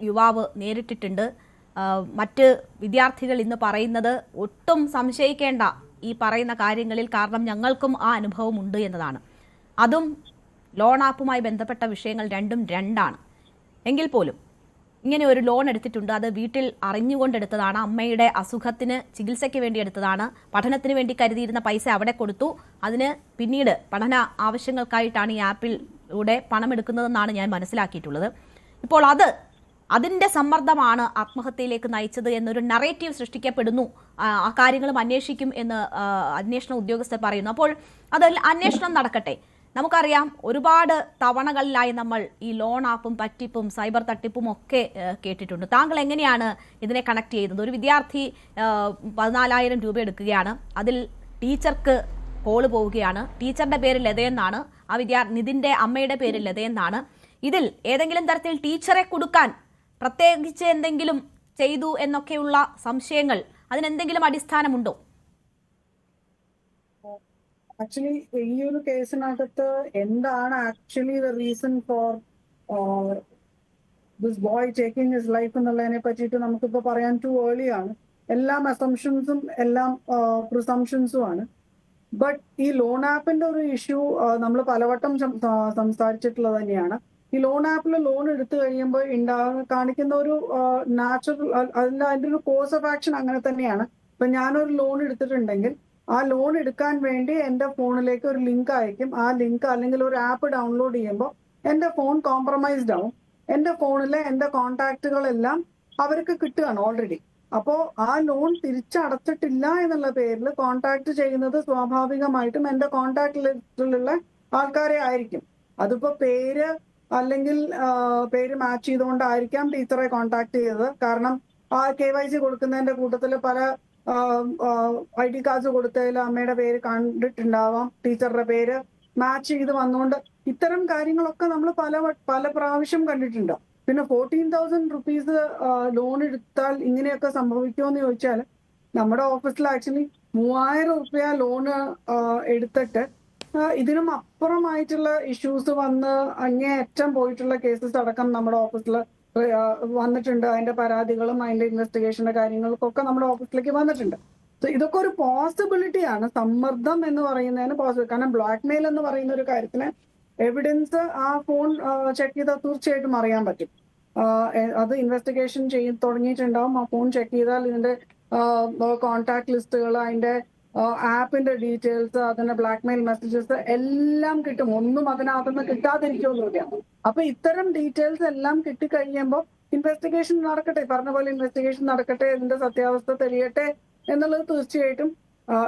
Speaker 1: യുവാവ് നേരിട്ടിട്ടുണ്ട്. മറ്റ് വിദ്യാർത്ഥികൾ ഇന്ന് പറയുന്നത് ഒട്ടും സംശയിക്കേണ്ട ഈ പറയുന്ന കാര്യങ്ങളിൽ, കാരണം ഞങ്ങൾക്കും ആ അനുഭവം ഉണ്ട് എന്നതാണ്. അതും ലോൺ ആപ്പുമായി ബന്ധപ്പെട്ട വിഷയങ്ങൾ രണ്ടും രണ്ടാണ്. എങ്കിൽ പോലും ഇങ്ങനെ ഒരു ലോൺ എടുത്തിട്ടുണ്ട്. അത് വീട്ടിൽ അറിഞ്ഞുകൊണ്ടെടുത്തതാണ്. അമ്മയുടെ അസുഖത്തിന് ചികിത്സയ്ക്ക് വേണ്ടി എടുത്തതാണ്. പഠനത്തിന് വേണ്ടി കരുതിയിരുന്ന പൈസ അവിടെ കൊടുത്തു. അതിന് പിന്നീട് പഠന ആവശ്യങ്ങൾക്കായിട്ടാണ് ഈ ആപ്പിലൂടെ പണം എടുക്കുന്നതെന്നാണ് ഞാൻ മനസ്സിലാക്കിയിട്ടുള്ളത്. ഇപ്പോൾ അതിൻ്റെ സമ്മർദ്ദമാണ് ആത്മഹത്യയിലേക്ക് നയിച്ചത് എന്നൊരു നറേറ്റീവ് സൃഷ്ടിക്കപ്പെടുന്നു. ആ കാര്യങ്ങളും അന്വേഷിക്കും എന്ന് അന്വേഷണ ഉദ്യോഗസ്ഥർ പറയുന്നു. അപ്പോൾ അതിൽ അന്വേഷണം നടക്കട്ടെ. നമുക്കറിയാം ഒരുപാട് തവണകളിലായി നമ്മൾ ഈ ലോൺ ആപ്പും പറ്റിപ്പും സൈബർ തട്ടിപ്പും ഒക്കെ കേട്ടിട്ടുണ്ട്. താങ്കൾ എങ്ങനെയാണ് ഇതിനെ കണക്ട് ചെയ്യുന്നത്? ഒരു വിദ്യാർത്ഥി 14,000 രൂപ എടുക്കുകയാണ്, അതിൽ ടീച്ചർക്ക് കോള് പോവുകയാണ്, ടീച്ചറുടെ പേര് ലതയെന്നാണ്, ആ നിതിൻ്റെ അമ്മയുടെ പേര് ലതയെന്നാണ്. ഇതിൽ ഏതെങ്കിലും തരത്തിൽ ടീച്ചറെ കൊടുക്കാൻ പ്രത്യേകിച്ച് എന്തെങ്കിലും ചെയ്തു എന്നൊക്കെയുള്ള സംശയങ്ങൾ, അതിനെന്തെങ്കിലും അടിസ്ഥാനമുണ്ടോ?
Speaker 6: ആക്ച്വലി ഈ ഒരു കേസിനകത്ത് എന്താണ് actually the reason for this boy taking his life എന്നുള്ളതിനെ പറ്റിയിട്ട് നമുക്കിപ്പോൾ പറയാൻ ടു ഏർലി ആണ്. എല്ലാം അസംഷൻസും എല്ലാം പ്രിസംഷൻസും ആണ്. ബട്ട് ഈ ലോൺ ആപ്പിന്റെ ഒരു ഇഷ്യൂ നമ്മൾ പലവട്ടം സംസാരിച്ചിട്ടുള്ളത് തന്നെയാണ്. ഈ ലോൺ ആപ്പിൽ ലോൺ എടുത്തു കഴിയുമ്പോൾ കാണിക്കുന്ന ഒരു നാച്ചുറൽ അതിന്റെ ഒരു കോഴ്സ് ഓഫ് ആക്ഷൻ അങ്ങനെ തന്നെയാണ്. ഇപ്പൊ ഞാനൊരു ലോൺ എടുത്തിട്ടുണ്ടെങ്കിൽ ആ ലോൺ എടുക്കാൻ വേണ്ടി എൻ്റെ ഫോണിലേക്ക് ഒരു ലിങ്ക് അയക്കും. ആ ലിങ്ക് അല്ലെങ്കിൽ ഒരു ആപ്പ് ഡൗൺലോഡ് ചെയ്യുമ്പോൾ എൻ്റെ ഫോൺ കോംപ്രമൈസ്ഡ് ആവും. എൻ്റെ ഫോണിലെ എൻ്റെ കോൺടാക്റ്റുകളെല്ലാം അവർക്ക് കിട്ടുകയാണ് ഓൾറെഡി. അപ്പോൾ ആ ലോൺ തിരിച്ചടച്ചിട്ടില്ല എന്നുള്ള പേരിൽ കോൺടാക്ട് ചെയ്യുന്നത് സ്വാഭാവികമായിട്ടും എൻ്റെ കോൺടാക്ട് ലിസ്റ്റിലുള്ള ആൾക്കാരെ ആയിരിക്കും. അതിപ്പോ പേര് അല്ലെങ്കിൽ പേര് മാച്ച് ചെയ്തുകൊണ്ടായിരിക്കാം ടീച്ചറെ കോൺടാക്ട് ചെയ്തത്. കാരണം ആ KYC കൊടുക്കുന്നതിന്റെ കൂട്ടത്തിൽ പല ID കാർഡ്സ് കൊടുത്തതിൽ അമ്മയുടെ പേര് കണ്ടിട്ടുണ്ടാവാം, ടീച്ചറുടെ പേര് മാച്ച് ചെയ്ത് വന്നുകൊണ്ട് ഇത്തരം കാര്യങ്ങളൊക്കെ നമ്മൾ പല പ്രാവശ്യം കണ്ടിട്ടുണ്ട്. പിന്നെ 14,000 rupees ലോൺ എടുത്താൽ ഇങ്ങനെയൊക്കെ സംഭവിക്കുമോ എന്ന് ചോദിച്ചാൽ നമ്മുടെ ഓഫീസിൽ ആക്ച്വലി 3,000 രൂപ ലോണ് എടുത്തിട്ട് ഇതിനും അപ്പുറമായിട്ടുള്ള ഇഷ്യൂസ് വന്ന് അങ്ങേയറ്റം പോയിട്ടുള്ള കേസസ് അടക്കം നമ്മുടെ ഓഫീസിൽ വന്നിട്ടുണ്ട്. അതിന്റെ പരാതികളും അതിന്റെ ഇൻവെസ്റ്റിഗേഷന്റെ കാര്യങ്ങൾക്കൊക്കെ നമ്മുടെ ഓഫീസിലേക്ക് വന്നിട്ടുണ്ട്. ഇതൊക്കെ ഒരു പോസിബിലിറ്റിയാണ്. സമ്മർദ്ദം എന്ന് പറയുന്നതിന് പോസിബിൾ. കാരണം ബ്ലാക്ക് മെയിൽ എന്ന് പറയുന്ന ഒരു കാര്യത്തിന് എവിഡൻസ് ആ ഫോൺ ചെക്ക് ചെയ്താൽ തീർച്ചയായിട്ടും അറിയാൻ പറ്റും. അത് ഇൻവെസ്റ്റിഗേഷൻ തുടങ്ങിയിട്ടുണ്ടാവും. ആ ഫോൺ ചെക്ക് ചെയ്താൽ ഇതിന്റെ കോൺടാക്ട് ലിസ്റ്റുകൾ, അതിന്റെ ആപ്പിന്റെ ഡീറ്റെയിൽസ്, അതിന്റെ ബ്ലാക്ക് മെയിൽ മെസ്സേജസ് എല്ലാം കിട്ടും. ഒന്നും അതിനകത്തുനിന്ന് കിട്ടാതിരിക്കുമൊന്നുമില്ല. അപ്പൊ ഇത്തരം ഡീറ്റെയിൽസ് എല്ലാം കിട്ടിക്കഴിയുമ്പോൾ ഇൻവെസ്റ്റിഗേഷൻ നടക്കട്ടെ, പറഞ്ഞ പോലെ ഇൻവെസ്റ്റിഗേഷൻ നടക്കട്ടെ, ഇതിന്റെ സത്യാവസ്ഥ തെളിയട്ടെ എന്നുള്ളത് തീർച്ചയായിട്ടും.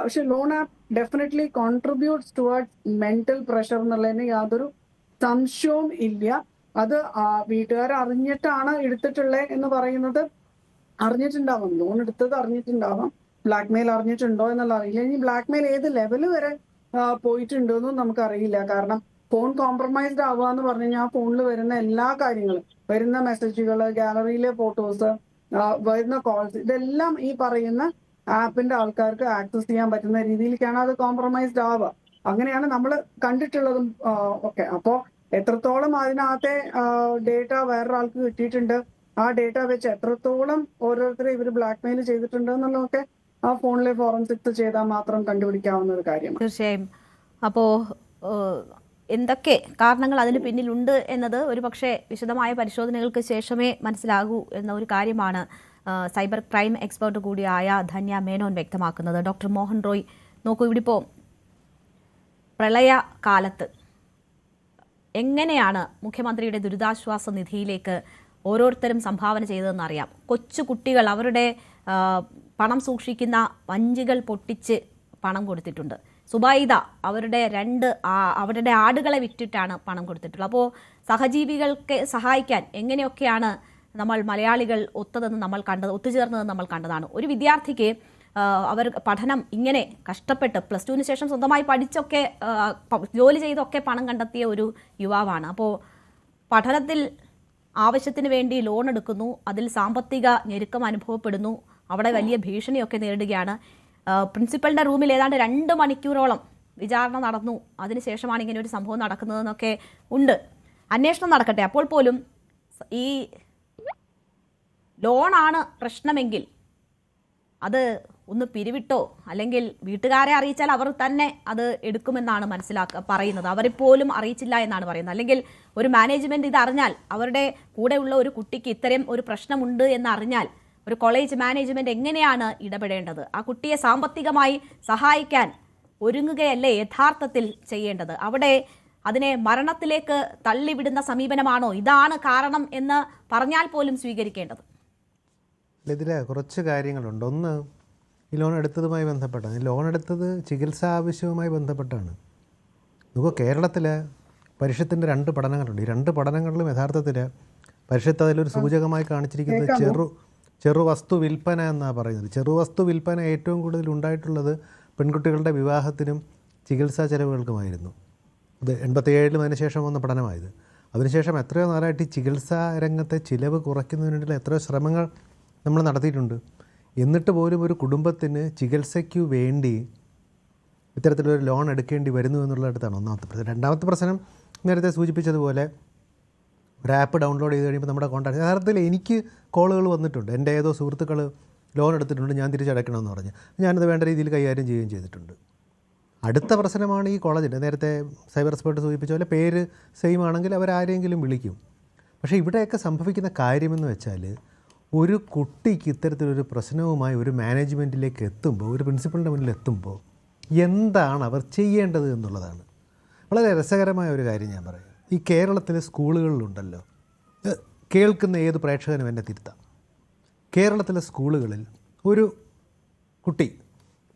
Speaker 6: പക്ഷെ loan app definitely contributes towards mental pressure എന്നുള്ളതിന് യാതൊരു സംശയവും ഇല്ല. അത് വീട്ടുകാർ അറിഞ്ഞിട്ടാണ് എടുത്തിട്ടുള്ളത് എന്ന് പറയുന്നത് അറിഞ്ഞിട്ടുണ്ടാവാം, ലോൺ എടുത്തത് അറിഞ്ഞിട്ടുണ്ടാവാം, ബ്ലാക്ക് മെയിൽ അറിഞ്ഞിട്ടുണ്ടോ എന്നുള്ള അറിയില്ല. ഇനി ബ്ലാക്ക് മെയിൽ ഏത് ലെവല് വരെ പോയിട്ടുണ്ടോന്നും നമുക്കറിയില്ല. കാരണം ഫോൺ കോംപ്രമൈസ്ഡ് ആവുക എന്ന് പറഞ്ഞു കഴിഞ്ഞാൽ ആ ഫോണിൽ വരുന്ന എല്ലാ കാര്യങ്ങളും, വരുന്ന മെസ്സേജുകൾ, ഗാലറിയിലെ ഫോട്ടോസ്, വരുന്ന കോൾസ്, ഇതെല്ലാം ഈ പറയുന്ന ആപ്പിന്റെ ആൾക്കാർക്ക് ആക്സസ് ചെയ്യാൻ പറ്റുന്ന രീതിയിലേക്കാണ് അത് കോംപ്രമൈസ്ഡ് ആവുക. അങ്ങനെയാണ് നമ്മൾ കണ്ടിട്ടുള്ളതും ഒക്കെ. അപ്പോ എത്രത്തോളം അതിനകത്തെ ഡേറ്റ വേറൊരാൾക്ക് കിട്ടിയിട്ടുണ്ട്, ആ ഡേറ്റ വെച്ച് എത്രത്തോളം ഓരോരുത്തരെ ഇവർ ബ്ലാക്ക് മെയിൽ ചെയ്തിട്ടുണ്ട് എന്നുള്ളതൊക്കെ ആ ഫോണിലെ ഫോറൻസിക്സ് ചെയ്താൽ മാത്രം കണ്ടുപിടിക്കാവുന്ന ഒരു കാര്യമാണ്.
Speaker 1: തീർച്ചയായും. അപ്പോൾ എന്തൊക്കെ കാരണങ്ങൾ അതിന് പിന്നിലുണ്ട് എന്നത് ഒരു പക്ഷേ വിശദമായ പരിശോധനകൾക്ക് ശേഷമേ മനസ്സിലാകൂ എന്ന ഒരു കാര്യമാണ് സൈബർ ക്രൈം എക്സ്പേർട്ട് കൂടിയായ ധന്യ മേനോൻ വ്യക്തമാക്കുന്നത്. ഡോക്ടർ മോഹൻ റോയ്, നോക്കൂ, ഇവിടെ ഇപ്പോൾ പ്രളയകാലത്ത് എങ്ങനെയാണ് മുഖ്യമന്ത്രിയുടെ ദുരിതാശ്വാസ നിധിയിലേക്ക് ഓരോരുത്തരും സംഭാവന ചെയ്തതെന്ന് അറിയാം. കൊച്ചു കുട്ടികൾ അവരുടെ പണം സൂക്ഷിക്കുന്ന വഞ്ചികൾ പൊട്ടിച്ച് പണം കൊടുത്തിട്ടുണ്ട്. സുബൈദ അവരുടെ ആടുകളെ വിറ്റിട്ടാണ് പണം കൊടുത്തിട്ടുള്ളത്. അപ്പോൾ സഹജീവികൾക്ക് സഹായിക്കാൻ എങ്ങനെയൊക്കെയാണ് നമ്മൾ മലയാളികൾ ഒത്തുചേർന്നതെന്ന് നമ്മൾ കണ്ടതാണ്. ഒരു വിദ്യാർത്ഥിക്ക് അവർ പഠനം ഇങ്ങനെ കഷ്ടപ്പെട്ട് +2 ശേഷം സ്വന്തമായി പഠിച്ചൊക്കെ ജോലി ചെയ്തൊക്കെ പണം കണ്ടെത്തിയ ഒരു യുവാവാണ്. അപ്പോൾ പഠനത്തിൽ ആവശ്യത്തിന് വേണ്ടി ലോൺ എടുക്കുന്നു, അതിൽ സാമ്പത്തിക ഞെരുക്കം അനുഭവപ്പെടുന്നു, അവിടെ വലിയ ഭീഷണിയൊക്കെ നേരിടുകയാണ്. പ്രിൻസിപ്പലിൻ്റെ റൂമിൽ ഏതാണ്ട് 2 മണിക്കൂറോളം വിചാരണ നടന്നു. അതിനുശേഷമാണ് ഇങ്ങനെ ഒരു സംഭവം നടക്കുന്നതെന്നൊക്കെ ഉണ്ട്. അന്വേഷണം നടക്കട്ടെ. അപ്പോൾ പോലും ഈ ലോണാണ് പ്രശ്നമെങ്കിൽ അത് ഒന്ന് പിരിവിട്ടോ അല്ലെങ്കിൽ വീട്ടുകാരെ അറിയിച്ചാൽ അവർ തന്നെ അത് എടുക്കുമെന്നാണ് പറയുന്നത്. അവരെപ്പോലും അറിയിച്ചില്ല എന്നാണ് പറയുന്നത്. അല്ലെങ്കിൽ ഒരു മാനേജ്മെന്റ് ഇത് അറിഞ്ഞാൽ, അവരുടെ കൂടെയുള്ള ഒരു കുട്ടിക്ക് ഇത്തരം ഒരു പ്രശ്നമുണ്ട് എന്നറിഞ്ഞാൽ ഒരു കോളേജ് മാനേജ്മെന്റ് എങ്ങനെയാണ് ഇടപെടേണ്ടത്? ആ കുട്ടിയെ സാമ്പത്തികമായി സഹായിക്കാൻ ഒരുങ്ങുകയല്ലേ യഥാർത്ഥത്തിൽ ചെയ്യേണ്ടത്? അവിടെ അതിനെ മരണത്തിലേക്ക് തള്ളിവിടുന്ന സമീപനമാണോ ഇതാണ് കാരണം എന്ന് പറഞ്ഞാൽ പോലും സ്വീകരിക്കേണ്ടത്?
Speaker 2: ഇതിൽ കുറച്ച് കാര്യങ്ങളുണ്ട്. ഒന്ന്, ഈ ലോൺ എടുത്തതുമായി ബന്ധപ്പെട്ടാണ്. ഈ ലോൺ എടുത്തത് ചികിത്സാ ആവശ്യവുമായി ബന്ധപ്പെട്ടാണ്. നമുക്ക് കേരളത്തിൽ പരിഷത്തിൻ്റെ 2 പഠനങ്ങളുണ്ട്. ഈ 2 പഠനങ്ങളിലും യഥാർത്ഥത്തിൽ പരിഷത്ത് അതിലൊരു സൂചകമായി കാണിച്ചിരിക്കുന്നത് ചെറുവസ്തു വിൽപ്പന എന്നാണ് പറയുന്നത്. ചെറുവസ്തു വിൽപ്പന ഏറ്റവും കൂടുതൽ ഉണ്ടായിട്ടുള്ളത് പെൺകുട്ടികളുടെ വിവാഹത്തിനും ചികിത്സാ ചെലവുകൾക്കുമായിരുന്നു. ഇത് 87-ലും അതിനുശേഷം വന്ന പഠനമായത്. അതിനുശേഷം എത്രയോ നാളായിട്ട് ഈ ചികിത്സാ രംഗത്തെ ചിലവ് കുറയ്ക്കുന്നതിന് വേണ്ടിയുള്ള എത്രയോ ശ്രമങ്ങൾ നമ്മൾ നടത്തിയിട്ടുണ്ട്. എന്നിട്ട് പോലും ഒരു കുടുംബത്തിന് ചികിത്സയ്ക്ക് വേണ്ടി ഇത്തരത്തിലൊരു ലോൺ എടുക്കേണ്ടി വരുന്നു എന്നുള്ളിടത്താണ് ഒന്നാമത്തെ പ്രശ്നം. രണ്ടാമത്തെ പ്രശ്നം നേരത്തെ സൂചിപ്പിച്ചതുപോലെ ഒരു ആപ്പ് ഡൗൺലോഡ് ചെയ്ത് കഴിയുമ്പോൾ നമ്മുടെ കോൺടാക്ട് യഥാർത്ഥത്തിൽ എനിക്ക് കോളുകൾ വന്നിട്ടുണ്ട്. എൻ്റെ ഏതോ സുഹൃത്തുക്കൾ ലോൺ എടുത്തിട്ടുണ്ട്, ഞാൻ തിരിച്ചടയ്ക്കണമെന്ന് പറഞ്ഞ് ഞാനത് വേണ്ട രീതിയിൽ കൈകാര്യം ചെയ്യുകയും ചെയ്തിട്ടുണ്ട്. അടുത്ത പ്രശ്നമാണ് ഈ കോളേജിൻ്റെ. നേരത്തെ സൈബർ എക്സ്പേർട്ട് സൂചിപ്പിച്ച പോലെ പേര് സെയിം ആണെങ്കിൽ അവരാരെങ്കിലും വിളിക്കും. പക്ഷേ ഇവിടെയൊക്കെ സംഭവിക്കുന്ന കാര്യമെന്ന് വെച്ചാൽ ഒരു കുട്ടിക്ക് ഇത്തരത്തിലൊരു പ്രശ്നവുമായി ഒരു മാനേജ്മെൻറ്റിലേക്ക് എത്തുമ്പോൾ, ഒരു പ്രിൻസിപ്പളിൻ്റെ മുന്നിൽ എത്തുമ്പോൾ എന്താണ് അവർ ചെയ്യേണ്ടത് എന്നുള്ളതാണ്. വളരെ രസകരമായ ഒരു കാര്യം ഞാൻ പറയാം. ഈ കേരളത്തിലെ സ്കൂളുകളിലുണ്ടല്ലോ, കേൾക്കുന്ന ഏത് പ്രേക്ഷകനും എന്നെ തിരുത്താം. കേരളത്തിലെ സ്കൂളുകളിൽ ഒരു കുട്ടി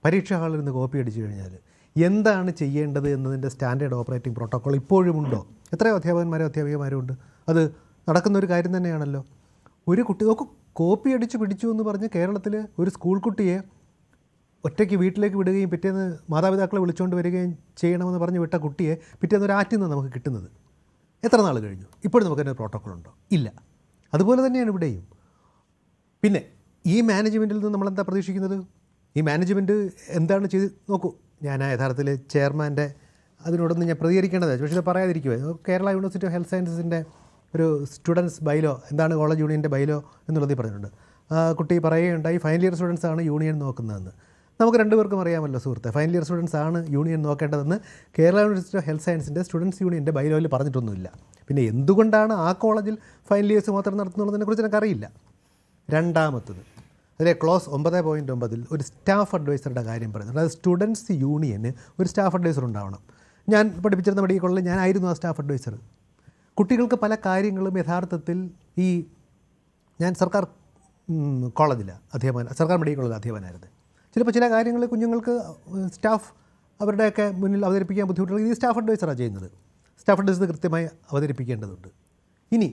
Speaker 2: പരീക്ഷാ ഹാളിൽ നിന്ന് കോപ്പി അടിച്ചു കഴിഞ്ഞാൽ എന്താണ് ചെയ്യേണ്ടത് എന്നതിൻ്റെ സ്റ്റാൻഡേർഡ് ഓപ്പറേറ്റിംഗ് പ്രോട്ടോക്കോൾ ഇപ്പോഴും ഉണ്ടോ? എത്രയോ അധ്യാപകന്മാരും അധ്യാപികമാരും ഉണ്ട്. അത് നടക്കുന്നൊരു കാര്യം തന്നെയാണല്ലോ. ഒരു കുട്ടി നോക്കൂ, കോപ്പി അടിച്ച് പിടിച്ചു എന്ന് പറഞ്ഞ് കേരളത്തിൽ ഒരു സ്കൂൾ കുട്ടിയെ ഒറ്റയ്ക്ക് വീട്ടിലേക്ക് വിടുകയും പിറ്റേന്ന് മാതാപിതാക്കളെ വിളിച്ചുകൊണ്ട് വരികയും ചെയ്യണമെന്ന് പറഞ്ഞ് വിട്ട കുട്ടിയെ പിറ്റേന്ന് ഒരു ആറ്റിൽ നിന്ന് നമുക്ക് കിട്ടുന്നത് എത്ര നാൾ കഴിഞ്ഞു? ഇപ്പോഴും നമുക്കതിൻ്റെ പ്രോട്ടോക്കോൾ ഉണ്ടോ? ഇല്ല. അതുപോലെ തന്നെയാണ് ഇവിടെയും. പിന്നെ ഈ മാനേജ്മെൻറ്റിൽ നിന്ന് നമ്മളെന്താ പ്രതീക്ഷിക്കുന്നത്? ഈ മാനേജ്മെൻറ്റ് എന്താണ് ചെയ്ത് നോക്കൂ. ഞാൻ യഥാർത്ഥത്തിൽ ചെയർമാൻ്റെ അതിനോടൊന്നും ഞാൻ പ്രതികരിക്കേണ്ടതാണ്, പക്ഷേ ഇത് പറയാതിരിക്കുമോ. കേരള യൂണിവേഴ്സിറ്റി ഓഫ് ഹെൽത്ത് സയൻസസിൻ്റെ ഒരു സ്റ്റുഡൻസ് ബൈലോ, എന്താണ് കോളേജ് യൂണിയൻ്റെ ബൈലോ എന്നുള്ളത് പറഞ്ഞിട്ടുണ്ട്. കുട്ടി പറയുകയുണ്ടായി ഫൈനൽ ഇയർ സ്റ്റുഡൻസ് ആണ് യൂണിയൻ നോക്കുന്നതെന്ന്. നമുക്ക് രണ്ടുപേർക്കും അറിയാമല്ലോ സുഹൃത്തെ, ഫൈനൽ ഇയർ സ്റ്റുഡൻസ് ആണ് യൂണിയൻ നോക്കേണ്ടതെന്ന് കേരള യൂണിവേഴ്സിറ്റി ഓഫ് ഹെൽത്ത് സയൻസിൻ്റെ സ്റ്റുഡൻസ് യൂണിയൻ്റെ ബൈലോയിൽ പറഞ്ഞിട്ടൊന്നുമില്ല. പിന്നെ എന്തുകൊണ്ടാണ് ആ കോളേജിൽ ഫൈനൽ ഇയേഴ്സ് മാത്രം നടത്തുന്നുള്ളതിനെക്കുറിച്ച് എനിക്കറിയില്ല. രണ്ടാമത്തത് അതിലെ ക്ലോസ് 9.9 ഒരു സ്റ്റാഫ് അഡ്വൈസറുടെ കാര്യം പറയുന്നുണ്ട്. അതായത് സ്റ്റുഡൻസ് യൂണിയന് ഒരു സ്റ്റാഫ് അഡ്വൈസർ ഉണ്ടാവണം. ഞാൻ പഠിപ്പിച്ചിരുന്ന മെഡിക്കൽ കോളേജിൽ ഞാനായിരുന്നു ആ സ്റ്റാഫ് അഡ്വൈസർ. കുട്ടികൾക്ക് പല കാര്യങ്ങളും യഥാർത്ഥത്തിൽ ഞാൻ സർക്കാർ കോളേജിലാണ് സർക്കാർ മെഡിക്കൽ കോളേജിൽ അധ്യാപകനായിരുന്നു. ചിലപ്പോൾ ചില കാര്യങ്ങൾ കുഞ്ഞുങ്ങൾക്ക് സ്റ്റാഫ് അവരുടെയൊക്കെ മുന്നിൽ അവതരിപ്പിക്കാൻ ബുദ്ധിമുട്ടുള്ളത് ഈ സ്റ്റാഫ് അഡ്വൈസറാണ് ചെയ്യുന്നത്. സ്റ്റാഫ് അഡ്വൈസർ കൃത്യമായി അവതരിപ്പിക്കേണ്ടതുണ്ട്. ഇനി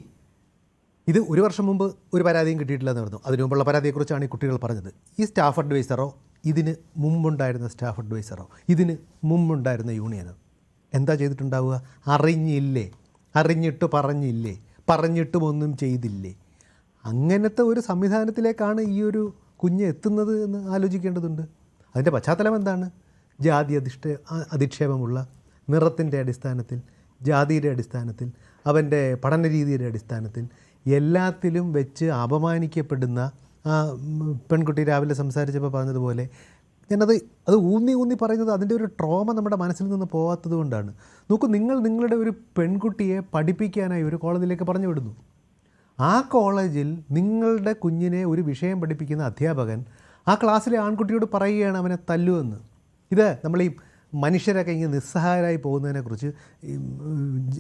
Speaker 2: ഇത് 1 വർഷം മുമ്പ് ഒരു പരാതിയും കിട്ടിയിട്ടില്ലെന്ന് പറഞ്ഞു. അതിനു മുമ്പുള്ള പരാതിയെക്കുറിച്ചാണ് ഈ കുട്ടികൾ പറഞ്ഞത്. ഈ സ്റ്റാഫ് അഡ്വൈസറോ ഇതിന് മുമ്പുണ്ടായിരുന്ന സ്റ്റാഫ് അഡ്വൈസറോ ഇതിന് മുമ്പുണ്ടായിരുന്ന യൂണിയനോ എന്താ ചെയ്തിട്ടുണ്ടാവുക? അറിഞ്ഞില്ലേ, അറിഞ്ഞിട്ട് പറഞ്ഞില്ലേ, പറഞ്ഞിട്ടും ഒന്നും ചെയ്തില്ലേ. അങ്ങനത്തെ ഒരു സംവിധാനത്തിലേക്കാണ് ഈ ഒരു കുഞ്ഞ് എത്തുന്നത് എന്ന് ആലോചിക്കേണ്ടതുണ്ട്. അതിൻ്റെ പശ്ചാത്തലം എന്താണ്? ജാതി അധിക്ഷേപമുള്ള നിറത്തിൻ്റെ അടിസ്ഥാനത്തിൽ, ജാതിയുടെ അടിസ്ഥാനത്തിൽ, അവൻ്റെ പഠന രീതിയുടെ അടിസ്ഥാനത്തിൽ എല്ലാത്തിലും വെച്ച് അപമാനിക്കപ്പെടുന്ന പെൺകുട്ടി രാവിലെ സംസാരിച്ചപ്പോൾ പറഞ്ഞതുപോലെ അത് ഊന്നി പറയുന്നത് അതിൻ്റെ ഒരു ട്രോമ നമ്മുടെ മനസ്സിൽ നിന്ന് പോകാത്തത് കൊണ്ടാണ്. നോക്കൂ, നിങ്ങളുടെ ഒരു പെൺകുട്ടിയെ പഠിപ്പിക്കാനായി ഒരു കോളേജിലേക്ക് പറഞ്ഞു വിടുന്നു. ആ കോളേജിൽ നിങ്ങളുടെ കുഞ്ഞിനെ ഒരു വിഷയം പഠിപ്പിക്കുന്ന അധ്യാപകൻ ആ ക്ലാസ്സിലെ ആൺകുട്ടിയോട് പറയുകയാണ് അവനെ തല്ലുമെന്ന്. ഇത് നമ്മൾ ഈ മനുഷ്യരൊക്കെ ഇങ്ങനെ നിസ്സഹായരായി പോകുന്നതിനെക്കുറിച്ച്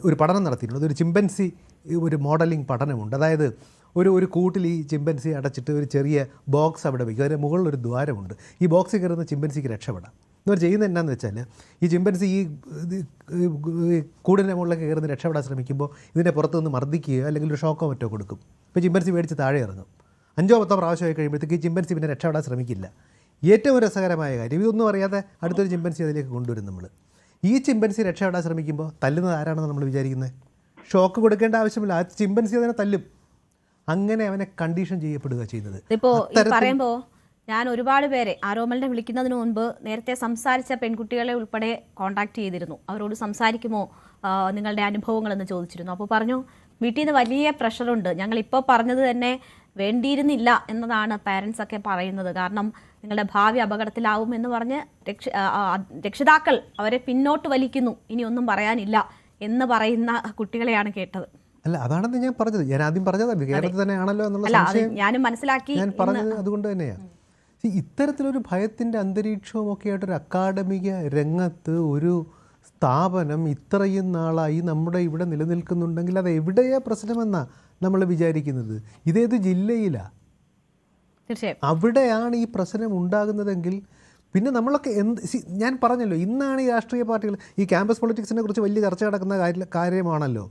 Speaker 2: ഒരു പഠനം നടത്തിയിട്ടുണ്ട്. അതൊരു ചിമ്പൻസി ഒരു മോഡലിംഗ് പഠനമുണ്ട്. അതായത് ഒരു കൂട്ടിൽ ഈ ചിമ്പൻസി അടച്ചിട്ട് ഒരു ചെറിയ ബോക്സ് അവിടെ വയ്ക്കും. അതിൻ്റെ മുകളിലൊരു ദ്വാരമുണ്ട്. ഈ ബോക്സിൽ കയറുന്ന ചിമ്പൻസിക്ക് രക്ഷപ്പെടാം. ഇവർ ചെയ്യുന്നത് എന്നാന്ന് വെച്ചാൽ ഈ ചിമ്പൻസി ഈ കൂടിൻ്റെ മുകളിലേക്ക് കയറുന്ന രക്ഷപ്പെടാൻ ശ്രമിക്കുമ്പോൾ ഇതിൻ്റെ പുറത്തുനിന്ന് മർദ്ദിക്കുകയോ അല്ലെങ്കിൽ ഒരു ഷോക്കോ മറ്റോ കൊടുക്കും. ഇപ്പോൾ ചിമ്പൻസി മേടിച്ച് താഴെ ഇറങ്ങും. 5-10 പ്രാവശ്യമായി കഴിയുമ്പോഴത്തേക്ക് ഈ ചിമ്പൻസി പിന്നെ രക്ഷപ്പെടാൻ ശ്രമിക്കില്ല. ഏറ്റവും രസകരമായ കാര്യം, ഇതൊന്നും അറിയാതെ അടുത്തൊരു ചിമ്പൻസി അതിലേക്ക് കൊണ്ടുവരും നമ്മൾ. ഈ ചിമ്പൻസി രക്ഷപ്പെടാൻ ശ്രമിക്കുമ്പോൾ തല്ലുന്നത് ആരാണെന്ന് നമ്മൾ വിചാരിക്കുന്നത്? ഷോക്ക് കൊടുക്കേണ്ട ആവശ്യമില്ല, ആ ചിമ്പൻസി അതിനെ തല്ലും. അങ്ങനെ അവനെ കണ്ടീഷൻ ചെയ്യപ്പെടുക ചെയ്യുന്നത്.
Speaker 1: ഇപ്പോൾ പറയുമ്പോൾ ഞാൻ ഒരുപാട് പേരെ ആരോമലിനെ വിളിക്കുന്നതിന് മുൻപ് നേരത്തെ സംസാരിച്ച പെൺകുട്ടികളെ ഉൾപ്പെടെ കോൺടാക്ട് ചെയ്തിരുന്നു. അവരോട് സംസാരിക്കുമോ നിങ്ങളുടെ അനുഭവങ്ങളെന്ന് ചോദിച്ചിരുന്നു. അപ്പോൾ പറഞ്ഞു വീട്ടിൽ നിന്ന് വലിയ പ്രഷറുണ്ട്, ഞങ്ങളിപ്പോൾ പറഞ്ഞത് തന്നെ വേണ്ടിയിരുന്നില്ല എന്നതാണ് പാരൻസ് ഒക്കെ പറയുന്നത്. കാരണം നിങ്ങളുടെ ഭാവി അപകടത്തിലാവും എന്ന് പറഞ്ഞ് രക്ഷിതാക്കൾ അവരെ പിന്നോട്ട് വലിക്കുന്നു, ഇനി ഒന്നും പറയാനില്ല എന്ന് പറയുന്ന കുട്ടികളെയാണ് കേട്ടത്.
Speaker 2: അല്ല, അതാണെന്ന് ഞാൻ പറഞ്ഞത്. ഞാൻ ആദ്യം പറഞ്ഞത് കേരളത്തിൽ തന്നെയാണല്ലോ എന്നുള്ള സംശയം
Speaker 1: ഞാനും മനസ്സിലാക്കി.
Speaker 2: ഞാൻ പറഞ്ഞത് അതുകൊണ്ട് തന്നെയാണ്. ഇത്തരത്തിലൊരു ഭയത്തിൻ്റെ അന്തരീക്ഷവുമൊക്കെ ആയിട്ടൊരു അക്കാഡമിക രംഗത്ത് ഒരു സ്ഥാപനം ഇത്രയും നാളായി നമ്മുടെ ഇവിടെ നിലനിൽക്കുന്നുണ്ടെങ്കിൽ അത് എവിടെയാ പ്രശ്നമെന്നാണ് നമ്മൾ വിചാരിക്കുന്നത്? ഇതേത് ജില്ലയിലാണ്?
Speaker 1: തീർച്ചയായും
Speaker 2: അവിടെയാണ് ഈ പ്രശ്നം ഉണ്ടാകുന്നതെങ്കിൽ പിന്നെ നമ്മളൊക്കെ ഞാൻ പറഞ്ഞല്ലോ, ഇന്നാണ് ഈ രാഷ്ട്രീയ പാർട്ടികൾ ഈ ക്യാമ്പസ് പൊളിറ്റിക്സിനെ കുറിച്ച് വലിയ ചർച്ച നടക്കുന്ന കാര്യമാണല്ലോ.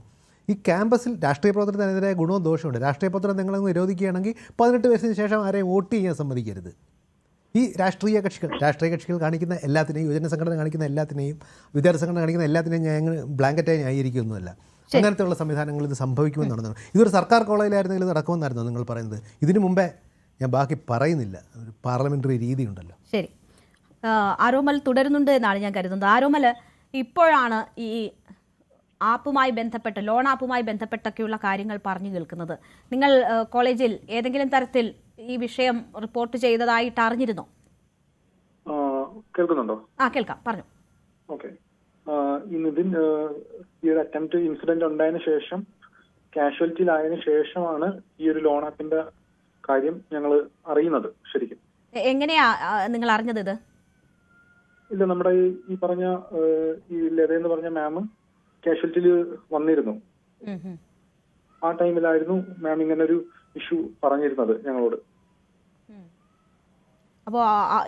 Speaker 2: ഈ ക്യാമ്പസിൽ രാഷ്ട്രീയ പ്രവർത്തനത്തിനെതിരായ ഗുണവും ദോഷമുണ്ട്. രാഷ്ട്രീയ പ്രവർത്തനം നിങ്ങളങ്ങ് നിരോധിക്കുകയാണെങ്കിൽ 18 വയസ്സിന് ശേഷം ആരെയും വോട്ട് ചെയ്യാൻ സമ്മതിക്കരുത്. ഈ രാഷ്ട്രീയ കക്ഷികൾ കാണിക്കുന്ന എല്ലാത്തിനെയും, യുവജന സംഘടന കാണിക്കുന്ന എല്ലാത്തിനെയും, വിദ്യാർത്ഥി സംഘടന കാണിക്കുന്ന എല്ലാത്തിനെയും ഞാൻ ബ്ലാങ്കറ്റായി ന്യായീകരിക്കുകയൊന്നുമല്ല. അങ്ങനത്തെയുള്ള സംവിധാനങ്ങൾ ഇത് സംഭവിക്കുമെന്ന് നടന്നു. ഇതൊരു സർക്കാർ കോളേജിലായിരുന്നെങ്കിൽ ഇത് നടക്കുമെന്നായിരുന്നു നിങ്ങൾ പറയുന്നത്. ഇതിനു മുമ്പേ ഞാൻ ബാക്കി പറയുന്നില്ല, ഒരു പാർലമെൻ്ററി രീതി ഉണ്ടല്ലോ.
Speaker 1: ശരി, ആരോമൽ തുടരുന്നുണ്ട് എന്നാണ് ഞാൻ കരുതുന്നത്. ആരോമൽ, ഇപ്പോഴാണ് ഈ ആപ്പുമായി ബന്ധപ്പെട്ട്, ലോൺ ആപ്പുമായി ബന്ധപ്പെട്ടൊക്കെയുള്ള കാര്യങ്ങൾ പറഞ്ഞു കേൾക്കുന്നത്. നിങ്ങൾ കോളേജിൽ ഏതെങ്കിലും തരത്തിൽ ഈ വിഷയം റിപ്പോർട്ട് ചെയ്തതായിട്ട് അറിഞ്ഞിരുന്നോ?
Speaker 3: കേൾക്കുന്നുണ്ടോ?
Speaker 1: കേൾക്കാം, പറഞ്ഞു.
Speaker 3: ഓക്കെ. ഈ ഒരു അറ്റംപ്റ്റ് ഇൻസിഡന്റ് ഉണ്ടായതിനു ശേഷം, കാഷ്വാലിറ്റിയിലായതിനു ശേഷമാണ് ഈ ഒരു ലോൺ ആപ്പിന്റെ കാര്യം ഞങ്ങൾ അറിയുന്നത്. ശരിക്കും
Speaker 1: എങ്ങനെയാ നിങ്ങൾ അറിഞ്ഞത് ഇത്?
Speaker 3: ഇല്ല, നമ്മുടെ ഈ പറഞ്ഞ ഈ ലതയെന്ന് പറഞ്ഞ മാം കാഷ്വാലിറ്റിയിൽ വന്നിരുന്നു. ആ ടൈമിലായിരുന്നു മാം ഇങ്ങനെ ഒരു ഇഷ്യൂ പറഞ്ഞിരുന്നത് ഞങ്ങളോട്.
Speaker 1: അപ്പോൾ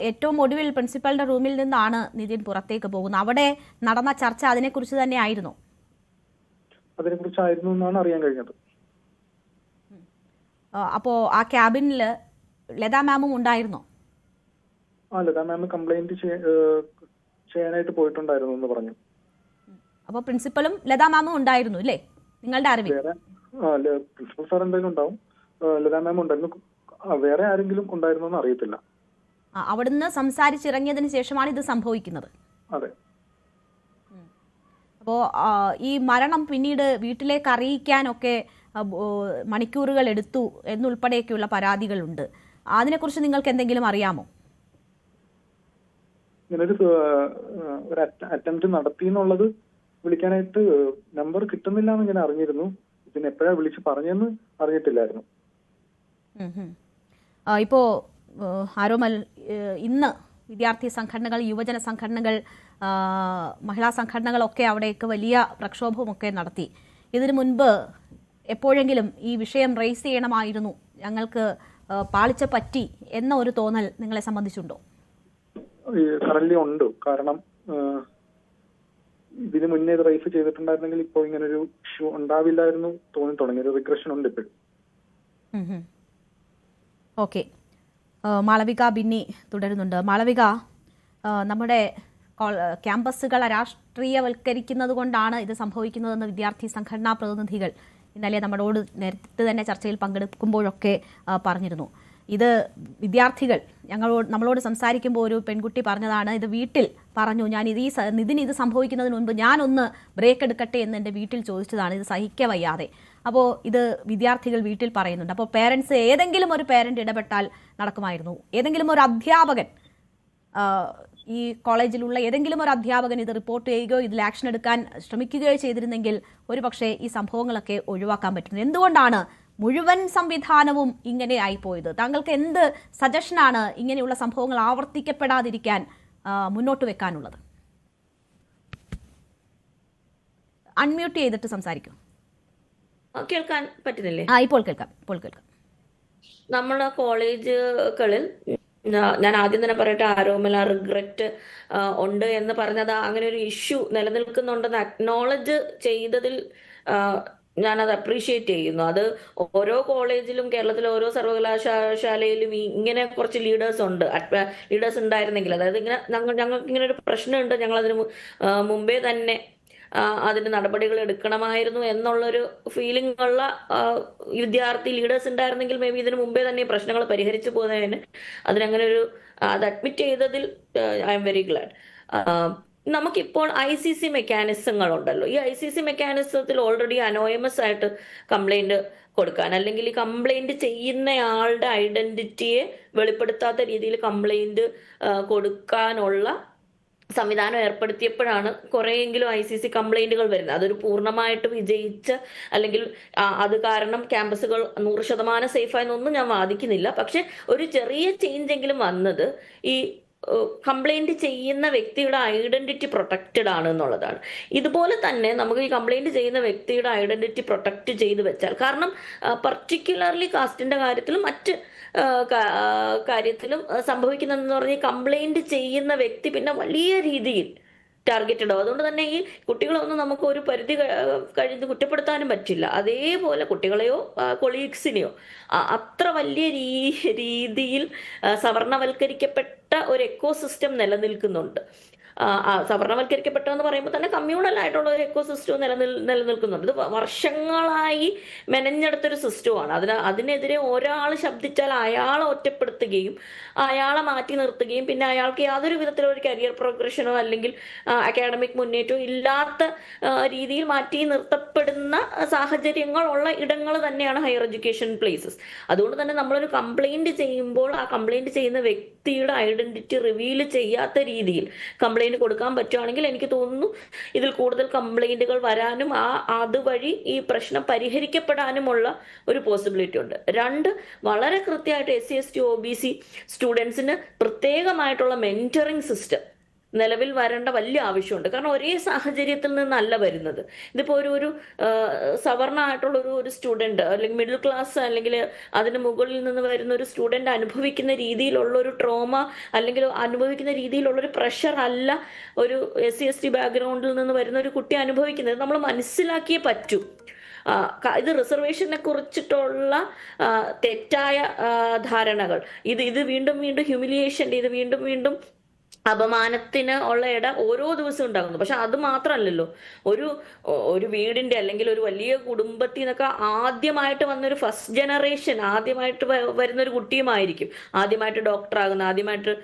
Speaker 1: ഏറ്റവും ഒടുവിൽ പ്രിൻസിപ്പലിന്റെ റൂമിൽ നിന്നാണ് നിതിൻ പുറത്തേക്ക് പോകുന്നത്. അവിടെ നടന്ന ചർച്ച അതിനെക്കുറിച്ച് തന്നെ ആയിരുന്നു?
Speaker 3: അതിനെക്കുറിച്ചായിരുന്നു എന്നാണ് അറിയാൻ കഴിഞ്ഞത്.
Speaker 1: അപ്പോൾ ആ ക്യാബിനിൽ ലതാ മാമും ഉണ്ടായിരുന്നോ?
Speaker 3: ലതാ മാം കംപ്ലൈന്റ് ചെയ്യാനായിട്ട് പോയിട്ടുണ്ടായിരുന്നു എന്ന് പറഞ്ഞു.
Speaker 1: അപ്പോൾ പ്രിൻസിപ്പലും ലതാ മാമും ഉണ്ടായിരുന്നു അല്ലേ നിങ്ങളുടെ അറിവിൽ?
Speaker 3: പ്രിൻസിപ്പൽ സാർ എന്തായാലും ഉണ്ടാവും, ലതാ മാം ഉണ്ടായിരുന്നു. വേറെ ആരെങ്കിലും ഉണ്ടായിരുന്നോ എന്ന് അറിയത്തില്ല.
Speaker 1: അവിടുന്ന് സംസാരിച്ചിറങ്ങിയതിന് ശേഷമാണ് ഇത് സംഭവിക്കുന്നത്.
Speaker 3: അതെ.
Speaker 1: അപ്പോൾ ഈ മരണം പിന്നീട് വീട്ടിലേക്ക് അറിയിക്കാനൊക്കെ മണിക്കൂറുകൾ എടുത്തു എന്നുൾപ്പെടെയൊക്കെയുള്ള പരാതികളുണ്ട്. അതിനെക്കുറിച്ച് നിങ്ങൾക്ക് എന്തെങ്കിലും അറിയാമോ?
Speaker 3: ഇങ്ങനൊരു അറ്റംപ്റ്റ് നടത്തി എന്നുള്ളത് വിളിക്കാനായിട്ട് നമ്പർ കിട്ടുന്നില്ല എന്ന് ഞാൻ അറിഞ്ഞിരുന്നു. പിന്നെ എപ്പോഴാ വിളിച്ച് പറഞ്ഞെന്ന് അറിയത്തില്ലായിരുന്നു.
Speaker 1: ഇപ്പോ ആരോമൽ, ഇന്ന് വിദ്യാർത്ഥി സംഘടനകൾ, യുവജന സംഘടനകൾ, മഹിളാ സംഘടനകളൊക്കെ അവിടേക്ക് വലിയ പ്രക്ഷോഭമൊക്കെ നടത്തി. ഇതിനു മുൻപ് എപ്പോഴെങ്കിലും ഈ വിഷയം റേസ് ചെയ്യണമായിരുന്നു, ഞങ്ങൾക്ക് പാളിച്ച പറ്റി എന്ന ഒരു തോന്നൽ നിങ്ങളെ സംബന്ധിച്ചുണ്ടോ?
Speaker 3: കറന്റ് ഉണ്ട്. കാരണം ഇതിന് മുന്നേ ഇത് റേസ് ചെയ്തിട്ടുണ്ടായിരുന്നെങ്കിൽ ഇപ്പോൾ ഇങ്ങനൊരു ഇഷ്യൂ ഉണ്ടാവില്ലായിരുന്നു തോന്നി തുടങ്ങി. ഒരു റിഗ്രഷൻ ഉണ്ട് ഇപ്പോഴും.
Speaker 1: ഓക്കെ, മാളവിക ബിന്നി തുടരുന്നുണ്ട്. മാളവിക, നമ്മുടെ ക്യാമ്പസുകൾ രാഷ്ട്രീയവൽക്കരിക്കുന്നത് കൊണ്ടാണ് ഇത് സംഭവിക്കുന്നതെന്ന് വിദ്യാർത്ഥി സംഘടനാ പ്രതിനിധികൾ ഇന്നലെ നമ്മളോട് നേരത്തെ തന്നെ ചർച്ചയിൽ പങ്കെടുക്കുമ്പോഴൊക്കെ പറഞ്ഞിരുന്നു. ഇത് വിദ്യാർത്ഥികൾ നമ്മളോട് സംസാരിക്കുമ്പോൾ ഒരു പെൺകുട്ടി പറഞ്ഞതാണ്, ഇത് വീട്ടിൽ പറഞ്ഞു, ഞാൻ ഇതിന് ഇത് സംഭവിക്കുന്നതിന് മുൻപ് ഞാനൊന്ന് ബ്രേക്ക് എടുക്കട്ടെ എന്ന് എൻ്റെ വീട്ടിൽ ചോദിച്ചതാണ്, ഇത് സഹിക്കവയ്യാതെ. അപ്പോൾ ഇത് വിദ്യാർത്ഥികൾ വീട്ടിൽ പറയുന്നുണ്ട്. അപ്പോൾ പേരൻസ്, ഏതെങ്കിലും ഒരു പേരന്റ് ഇടപെട്ടാൽ നടക്കുമായിരുന്നു. ഏതെങ്കിലും ഒരു അധ്യാപകൻ, ഈ കോളേജിലുള്ള ഏതെങ്കിലും ഒരു അധ്യാപകൻ ഇത് റിപ്പോർട്ട് ചെയ്യുകയോ ഇതിൽ ആക്ഷൻ എടുക്കാൻ ശ്രമിക്കുകയോ ചെയ്തിരുന്നെങ്കിൽ ഒരുപക്ഷെ ഈ സംഭവങ്ങളൊക്കെ ഒഴിവാക്കാൻ പറ്റുന്നത്. എന്തുകൊണ്ടാണ് മുഴുവൻ സംവിധാനവും ഇങ്ങനെ ആയിപ്പോയത്? താങ്കൾക്ക് എന്ത് സജഷനാണ് ഇങ്ങനെയുള്ള സംഭവങ്ങൾ ആവർത്തിക്കപ്പെടാതിരിക്കാൻ മുന്നോട്ട് വെക്കാനുള്ളത്? അൺമ്യൂട്ട് ചെയ്തിട്ട് സംസാരിക്കും.
Speaker 4: കേൾക്കാൻ പറ്റുന്നില്ലേ?
Speaker 1: ഇപ്പോൾ കേൾക്കാം.
Speaker 4: നമ്മുടെ കോളേജുകളിൽ ഞാൻ ആദ്യം തന്നെ പറയട്ടെ, ആരോമല റിഗ്രറ്റ് ഉണ്ട് എന്ന് പറഞ്ഞത് അങ്ങനെ ഒരു ഇഷ്യൂ നിലനിൽക്കുന്നുണ്ടെന്ന് അക്നോളജ് ചെയ്തതിൽ ഞാനത് അപ്രീഷിയേറ്റ് ചെയ്യുന്നു. അത് ഓരോ കോളേജിലും കേരളത്തിലെ ഓരോ സർവകലാശാലയിലും ഇങ്ങനെ കുറച്ച് ലീഡേഴ്സ് ഉണ്ടായിരുന്നെങ്കിൽ, അതായത് ഇങ്ങനെ ഞങ്ങൾക്ക് ഇങ്ങനെ ഒരു പ്രശ്നമുണ്ട്, ഞങ്ങളതിന് മുമ്പേ തന്നെ അതിന് നടപടികൾ എടുക്കണമായിരുന്നു എന്നുള്ളൊരു ഫീലിംഗ് ഉള്ള വിദ്യാർത്ഥി ലീഡേഴ്സ് ഉണ്ടായിരുന്നെങ്കിൽ മേ ബി ഇതിനു മുമ്പേ തന്നെ പ്രശ്നങ്ങൾ പരിഹരിച്ചു പോകുന്നതിന് അതിനങ്ങനെ ഒരു അത് അഡ്മിറ്റ് ചെയ്തതിൽ ഐ എം വെരി ഗ്ലാഡ്. നമുക്കിപ്പോൾ ICC മെക്കാനിസങ്ങളുണ്ടല്ലോ. ഈ ICC മെക്കാനിസത്തിൽ ഓൾറെഡി അനോണിമസ് ആയിട്ട് കംപ്ലൈന്റ് കൊടുക്കാൻ, അല്ലെങ്കിൽ ഈ കംപ്ലൈന്റ് ചെയ്യുന്നയാളുടെ ഐഡന്റിറ്റിയെ വെളിപ്പെടുത്താത്ത രീതിയിൽ കംപ്ലൈന്റ് കൊടുക്കാനുള്ള സംവിധാനം ഏർപ്പെടുത്തിയപ്പോഴാണ് കുറേയെങ്കിലും ICC കംപ്ലൈന്റുകൾ വരുന്നത്. അതൊരു പൂർണ്ണമായിട്ട് വിജയിച്ച, അല്ലെങ്കിൽ അത് കാരണം ക്യാമ്പസുകൾ 100% സേഫായെന്നൊന്നും ഞാൻ വാദിക്കുന്നില്ല. പക്ഷെ ഒരു ചെറിയ ചേഞ്ച് എങ്കിലും വന്നത് ഈ കംപ്ലൈന്റ് ചെയ്യുന്ന വ്യക്തിയുടെ ഐഡന്റിറ്റി പ്രൊട്ടക്റ്റഡ് ആണ് എന്നുള്ളതാണ്. ഇതുപോലെ തന്നെ നമുക്ക് ഈ കംപ്ലൈന്റ് ചെയ്യുന്ന വ്യക്തിയുടെ ഐഡന്റിറ്റി പ്രൊട്ടക്റ്റ് ചെയ്ത് വെച്ചാൽ, കാരണം പർട്ടിക്കുലർലി കാസ്റ്റിന്റെ കാര്യത്തിലും മറ്റ് കാര്യത്തിലും സംഭവിക്കുന്നതെന്ന് പറഞ്ഞാൽ കംപ്ലൈന്റ് ചെയ്യുന്ന വ്യക്തി പിന്നെ വലിയ രീതിയിൽ ടാർഗറ്റഡ് ആവും. അതുകൊണ്ട് തന്നെ ഈ കുട്ടികളൊന്നും നമുക്ക് ഒരു പരിധി കഴിഞ്ഞ് കുറ്റപ്പെടുത്താനും പറ്റില്ല. അതേപോലെ കുട്ടികളെയോ കൊളീഗ്സിനെയോ അത്ര വലിയ രീതിയിൽ സവർണവൽക്കരിക്കപ്പെട്ട ഒരു എക്കോസിസ്റ്റം നിലനിൽക്കുന്നുണ്ട്. സവർണവൽക്കരിക്കപ്പെട്ടെന്ന് പറയുമ്പോൾ തന്നെ കമ്മ്യൂണൽ ആയിട്ടുള്ള ഒരു എക്കോ സിസ്റ്റവും നിലനിൽക്കുന്നുണ്ട്. ഇത് വർഷങ്ങളായി മെനഞ്ഞെടുത്തൊരു സിസ്റ്റമാണ്. അതിനെതിരെ ഒരാൾ ശബ്ദിച്ചാൽ അയാളെ ഒറ്റപ്പെടുത്തുകയും അയാളെ മാറ്റി നിർത്തുകയും പിന്നെ അയാൾക്ക് യാതൊരു വിധത്തിലുള്ള ഒരു കരിയർ പ്രോഗ്രഷനോ അല്ലെങ്കിൽ അക്കാഡമിക് മുന്നേറ്റമോ ഇല്ലാത്ത രീതിയിൽ മാറ്റി നിർത്തപ്പെടുന്ന സാഹചര്യങ്ങളുള്ള ഇടങ്ങൾ തന്നെയാണ് ഹയർ എഡ്യൂക്കേഷൻ പ്ലേസസ്. അതുകൊണ്ട് തന്നെ നമ്മളൊരു കംപ്ലൈന്റ് ചെയ്യുമ്പോൾ ആ കംപ്ലൈന്റ് ചെയ്യുന്ന വ്യക്തിയുടെ ഐഡന്റിറ്റി റിവീൽ ചെയ്യാത്ത രീതിയിൽ കംപ്ലൈന്റ് കൊടുക്കാൻ പറ്റുകയാണെങ്കിൽ എനിക്ക് തോന്നുന്നു ഇതിൽ കൂടുതൽ കംപ്ലൈന്റുകൾ വരാനും അതുവഴി ഈ പ്രശ്നം പരിഹരിക്കപ്പെടാനുമുള്ള ഒരു പോസിബിലിറ്റി ഉണ്ട്. 2, വളരെ കൃത്യമായിട്ട് SC/ST OBC സ്റ്റുഡൻസിന് പ്രത്യേകമായിട്ടുള്ള മെന്ററിംഗ് സിസ്റ്റം നിലവിൽ വരേണ്ട വലിയ ആവശ്യമുണ്ട്. കാരണം ഒരേ സാഹചര്യത്തിൽ നിന്നല്ല വരുന്നത്. ഇതിപ്പോൾ ഒരു സവർണമായിട്ടുള്ള ഒരു സ്റ്റുഡൻറ് അല്ലെങ്കിൽ മിഡിൽ ക്ലാസ് അല്ലെങ്കിൽ അതിന് മുകളിൽ നിന്ന് വരുന്ന ഒരു സ്റ്റുഡൻറ് അനുഭവിക്കുന്ന രീതിയിലുള്ള ഒരു ട്രോമ അല്ലെങ്കിൽ അനുഭവിക്കുന്ന രീതിയിലുള്ള ഒരു പ്രഷർ അല്ല ഒരു SC/ST ബാക്ക്ഗ്രൗണ്ടിൽ നിന്ന് വരുന്ന ഒരു കുട്ടി അനുഭവിക്കുന്നത്. നമ്മൾ മനസ്സിലാക്കിയേ പറ്റൂ. ഇത് റിസർവേഷനെ കുറിച്ചിട്ടുള്ള തെറ്റായ ധാരണകൾ, ഇത് വീണ്ടും വീണ്ടും ഹ്യൂമിലിയേഷൻ, ഇത് വീണ്ടും അപമാനത്തിന് ഉള്ള ഇട ഓരോ ദിവസവും ഉണ്ടാകുന്നു. പക്ഷെ അത് മാത്രമല്ലല്ലോ, ഒരു വീടിന്റെ അല്ലെങ്കിൽ ഒരു വലിയ കുടുംബത്തിൽ നിന്നൊക്കെ ആദ്യമായിട്ട് വന്നൊരു ഫസ്റ്റ് ജനറേഷൻ ആദ്യമായിട്ട് വരുന്ന ഒരു കുട്ടിയുമായിരിക്കും ആദ്യമായിട്ട് ഡോക്ടർ ആകുന്ന, ആദ്യമായിട്ട്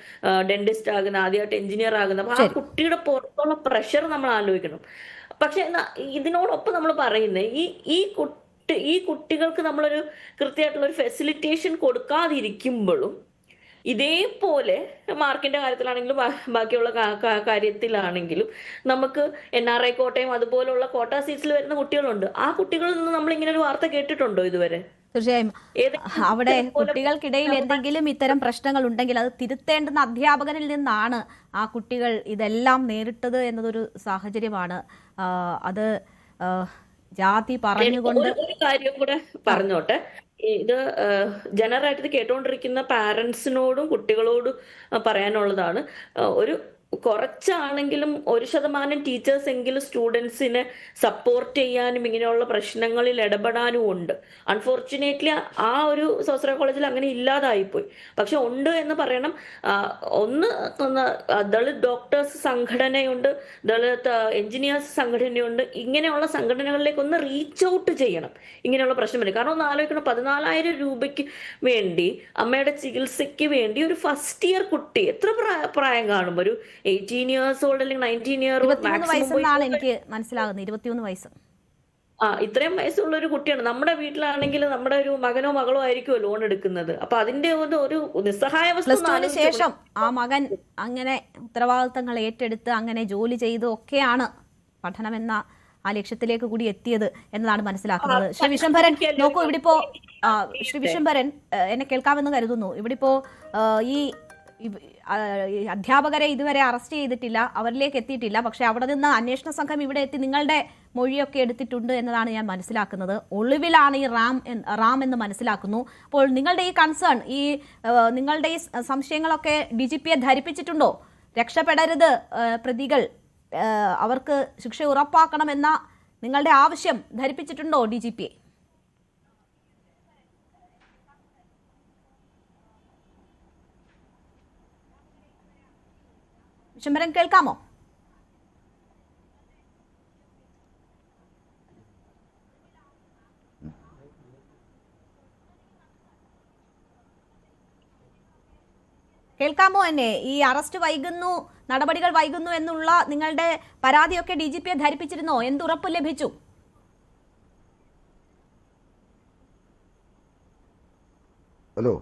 Speaker 4: ഡെന്റിസ്റ്റ് ആകുന്ന, ആദ്യമായിട്ട് എഞ്ചിനീയർ ആകുന്ന. അപ്പൊ ആ കുട്ടിയുടെ പുറത്തുള്ള പ്രഷർ നമ്മൾ ആലോചിക്കണം. പക്ഷെ ഇതിനോടൊപ്പം നമ്മൾ പറയുന്നത് ഈ കുട്ടികൾക്ക് നമ്മളൊരു കൃത്യമായിട്ടുള്ള ഒരു ഫെസിലിറ്റേഷൻ കൊടുക്കാതിരിക്കുമ്പോഴും ഇതേപോലെ മാർക്കിന്റെ കാര്യത്തിലാണെങ്കിലും ബാക്കിയുള്ള കാര്യത്തിലാണെങ്കിലും നമുക്ക് NRI കോട്ടയും അതുപോലുള്ള കോട്ട സീറ്റ്സിൽ വരുന്ന കുട്ടികളുണ്ട്. ആ കുട്ടികളിൽ നിന്ന് നമ്മൾ ഇങ്ങനെ ഒരു വാർത്ത കേട്ടിട്ടുണ്ടോ ഇതുവരെ?
Speaker 1: തീർച്ചയായും അവിടെ കുട്ടികൾക്കിടയിൽ എന്തെങ്കിലും ഇത്തരം പ്രശ്നങ്ങൾ ഉണ്ടെങ്കിൽ അത് തിരുത്തേണ്ടുന്ന അധ്യാപകനിൽ നിന്നാണ് ആ കുട്ടികൾ ഇതെല്ലാം നേരിട്ടത് എന്നതൊരു സാഹചര്യമാണ്. അത് ജാതി പറഞ്ഞുകൊണ്ട്
Speaker 4: ഒരു കാര്യം കൂടെ പറഞ്ഞോട്ടെ. ഇത് ജനറലായിട്ട് ഇത് കേട്ടോണ്ടിരിക്കുന്ന പാരന്റ്സിനോടും കുട്ടികളോടും പറയാനുള്ളതാണ്. കുറച്ചാണെങ്കിലും 1% ടീച്ചേഴ്സ് എങ്കിലും സ്റ്റുഡൻസിനെ സപ്പോർട്ട് ചെയ്യാനും ഇങ്ങനെയുള്ള പ്രശ്നങ്ങളിൽ ഇടപെടാനും ഉണ്ട്. അൺഫോർച്ചുനേറ്റ്ലി ആ ഒരു സ്വാശ്രയ കോളേജിൽ അങ്ങനെ ഇല്ലാതായിപ്പോയി. പക്ഷെ ഉണ്ട് എന്ന് പറയണം. ദളിത് ഡോക്ടേഴ്സ് സംഘടനയുണ്ട്, ദളിത് എഞ്ചിനീയേഴ്സ് സംഘടനയുണ്ട്. ഇങ്ങനെയുള്ള സംഘടനകളിലേക്ക് ഒന്ന് റീച്ച് ഔട്ട് ചെയ്യണം ഇങ്ങനെയുള്ള പ്രശ്നം വരും. കാരണം ഒന്ന് ആലോചിക്കണം, 14,000 രൂപയ്ക്ക് വേണ്ടി അമ്മയുടെ ചികിത്സയ്ക്ക് വേണ്ടി ഒരു ഫസ്റ്റ് ഇയർ കുട്ടി എത്ര പ്രായം കാണും? ഒരു 18 years old അല്ലെങ്കിൽ 19 year old
Speaker 1: വയസ്സെന്നാണ് എനിക്ക് മനസ്സിലാകുന്നത്. 21 വയസ്സ്.
Speaker 4: ഇത്രയും വയസ്സുള്ള ഒരു കുട്ടിയാണ്. നമ്മുടെ വീട്ടിലാണെങ്കിൽ നമ്മുടെ ഒരു മകനോ മകളോ ആയിരിക്കുമോ ലോൺ എടുക്കുന്നത്. അപ്പൊ അതിന്റെ ഒരു നിസ്സഹായാവസ്ഥ
Speaker 1: ശേഷം ആ മകൻ അങ്ങനെ ഉത്തരവാദിത്തങ്ങൾ ഏറ്റെടുത്ത് അങ്ങനെ ജോലി ചെയ്ത് ഒക്കെയാണ് പഠനമെന്ന ആ ലക്ഷ്യത്തിലേക്ക് കൂടി എത്തിയത് എന്നതാണ് മനസ്സിലാക്കുന്നത്. ശ്രീ വിശംഭരൻ നോക്കൂ, ഇവിടിപ്പോ ശ്രീ വിശംഭരൻ എന്നെ കേൾക്കാമെന്ന് കരുതുന്നു. ഇവിടിപ്പോ ഈ അധ്യാപകരെ ഇതുവരെ അറസ്റ്റ് ചെയ്തിട്ടില്ല, അവരിലേക്ക് എത്തിയിട്ടില്ല. പക്ഷെ അവിടെ നിന്ന് അന്വേഷണ സംഘം ഇവിടെ എത്തി നിങ്ങളുടെ മൊഴിയൊക്കെ എടുത്തിട്ടുണ്ട് എന്നതാണ് ഞാൻ മനസ്സിലാക്കുന്നത്. ഒളിവിലാണ് ഈ റാം എന്ന് മനസ്സിലാക്കുന്നു. അപ്പോൾ നിങ്ങളുടെ ഈ കൺസേൺ, നിങ്ങളുടെ ഈ സംശയങ്ങളൊക്കെ DGPയെ ധരിപ്പിച്ചിട്ടുണ്ടോ? രക്ഷപ്പെടരുത് പ്രതികൾ, അവർക്ക് ശിക്ഷ ഉറപ്പാക്കണമെന്ന നിങ്ങളുടെ ആവശ്യം ധരിപ്പിച്ചിട്ടുണ്ടോ DGPയെ? വിശംഭരൻ കേൾക്കാമോ? കേൾക്കാമോ എന്നെ? ഈ അറസ്റ്റ് വൈകുന്നു, നടപടികൾ വൈകുന്നു എന്നുള്ള നിങ്ങളുടെ പരാതിയൊക്കെ DGPയെ ധരിപ്പിച്ചിരുന്നോ? എന്തുറപ്പ് ലഭിച്ചു?
Speaker 5: ഹലോ,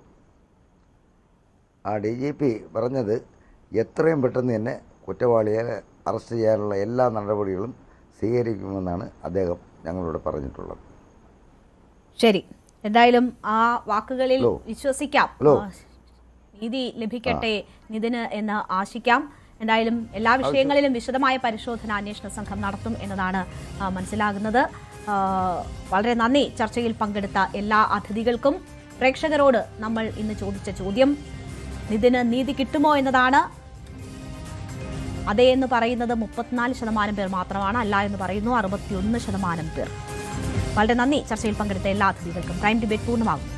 Speaker 5: DGP പറഞ്ഞത് എത്രയും പെട്ടെന്ന് തന്നെ കുറ്റവാളിയെ അറസ്റ്റ് ചെയ്യാനുള്ള എല്ലാ നടപടികളും സ്വീകരിക്കുമെന്നാണ് അദ്ദേഹം ഞങ്ങളോട് പറഞ്ഞിട്ടുള്ളത്.
Speaker 1: ശരി, എന്തായാലും ആ വാക്കുകളിൽ വിശ്വസിക്കാം. നീതി ലഭിക്കട്ടെ നിതിന് എന്ന് ആശിക്കാം. എന്തായാലും എല്ലാ വിഷയങ്ങളിലും വിശദമായ പരിശോധന അന്വേഷണ സംഘം നടത്തും എന്നതാണ് മനസ്സിലാകുന്നത്. വളരെ നന്ദി ചർച്ചയിൽ പങ്കെടുത്ത എല്ലാ അതിഥികൾക്കും. പ്രേക്ഷകരോട് നമ്മൾ ഇന്ന് ചോദിച്ച ചോദ്യം നിതിന് നീതി കിട്ടുമോ എന്നതാണ്. അതെ എന്ന് പറയുന്നത് 34% പേർ മാത്രമാണ്, അല്ല എന്ന് പറയുന്നു 61% പേർ. വളരെ നന്ദി ചർച്ചയിൽ പങ്കെടുത്ത എല്ലാ അതിഥികൾക്കും. പ്രൈം ഡിബേറ്റ് പൂർണ്ണമാകുന്നു.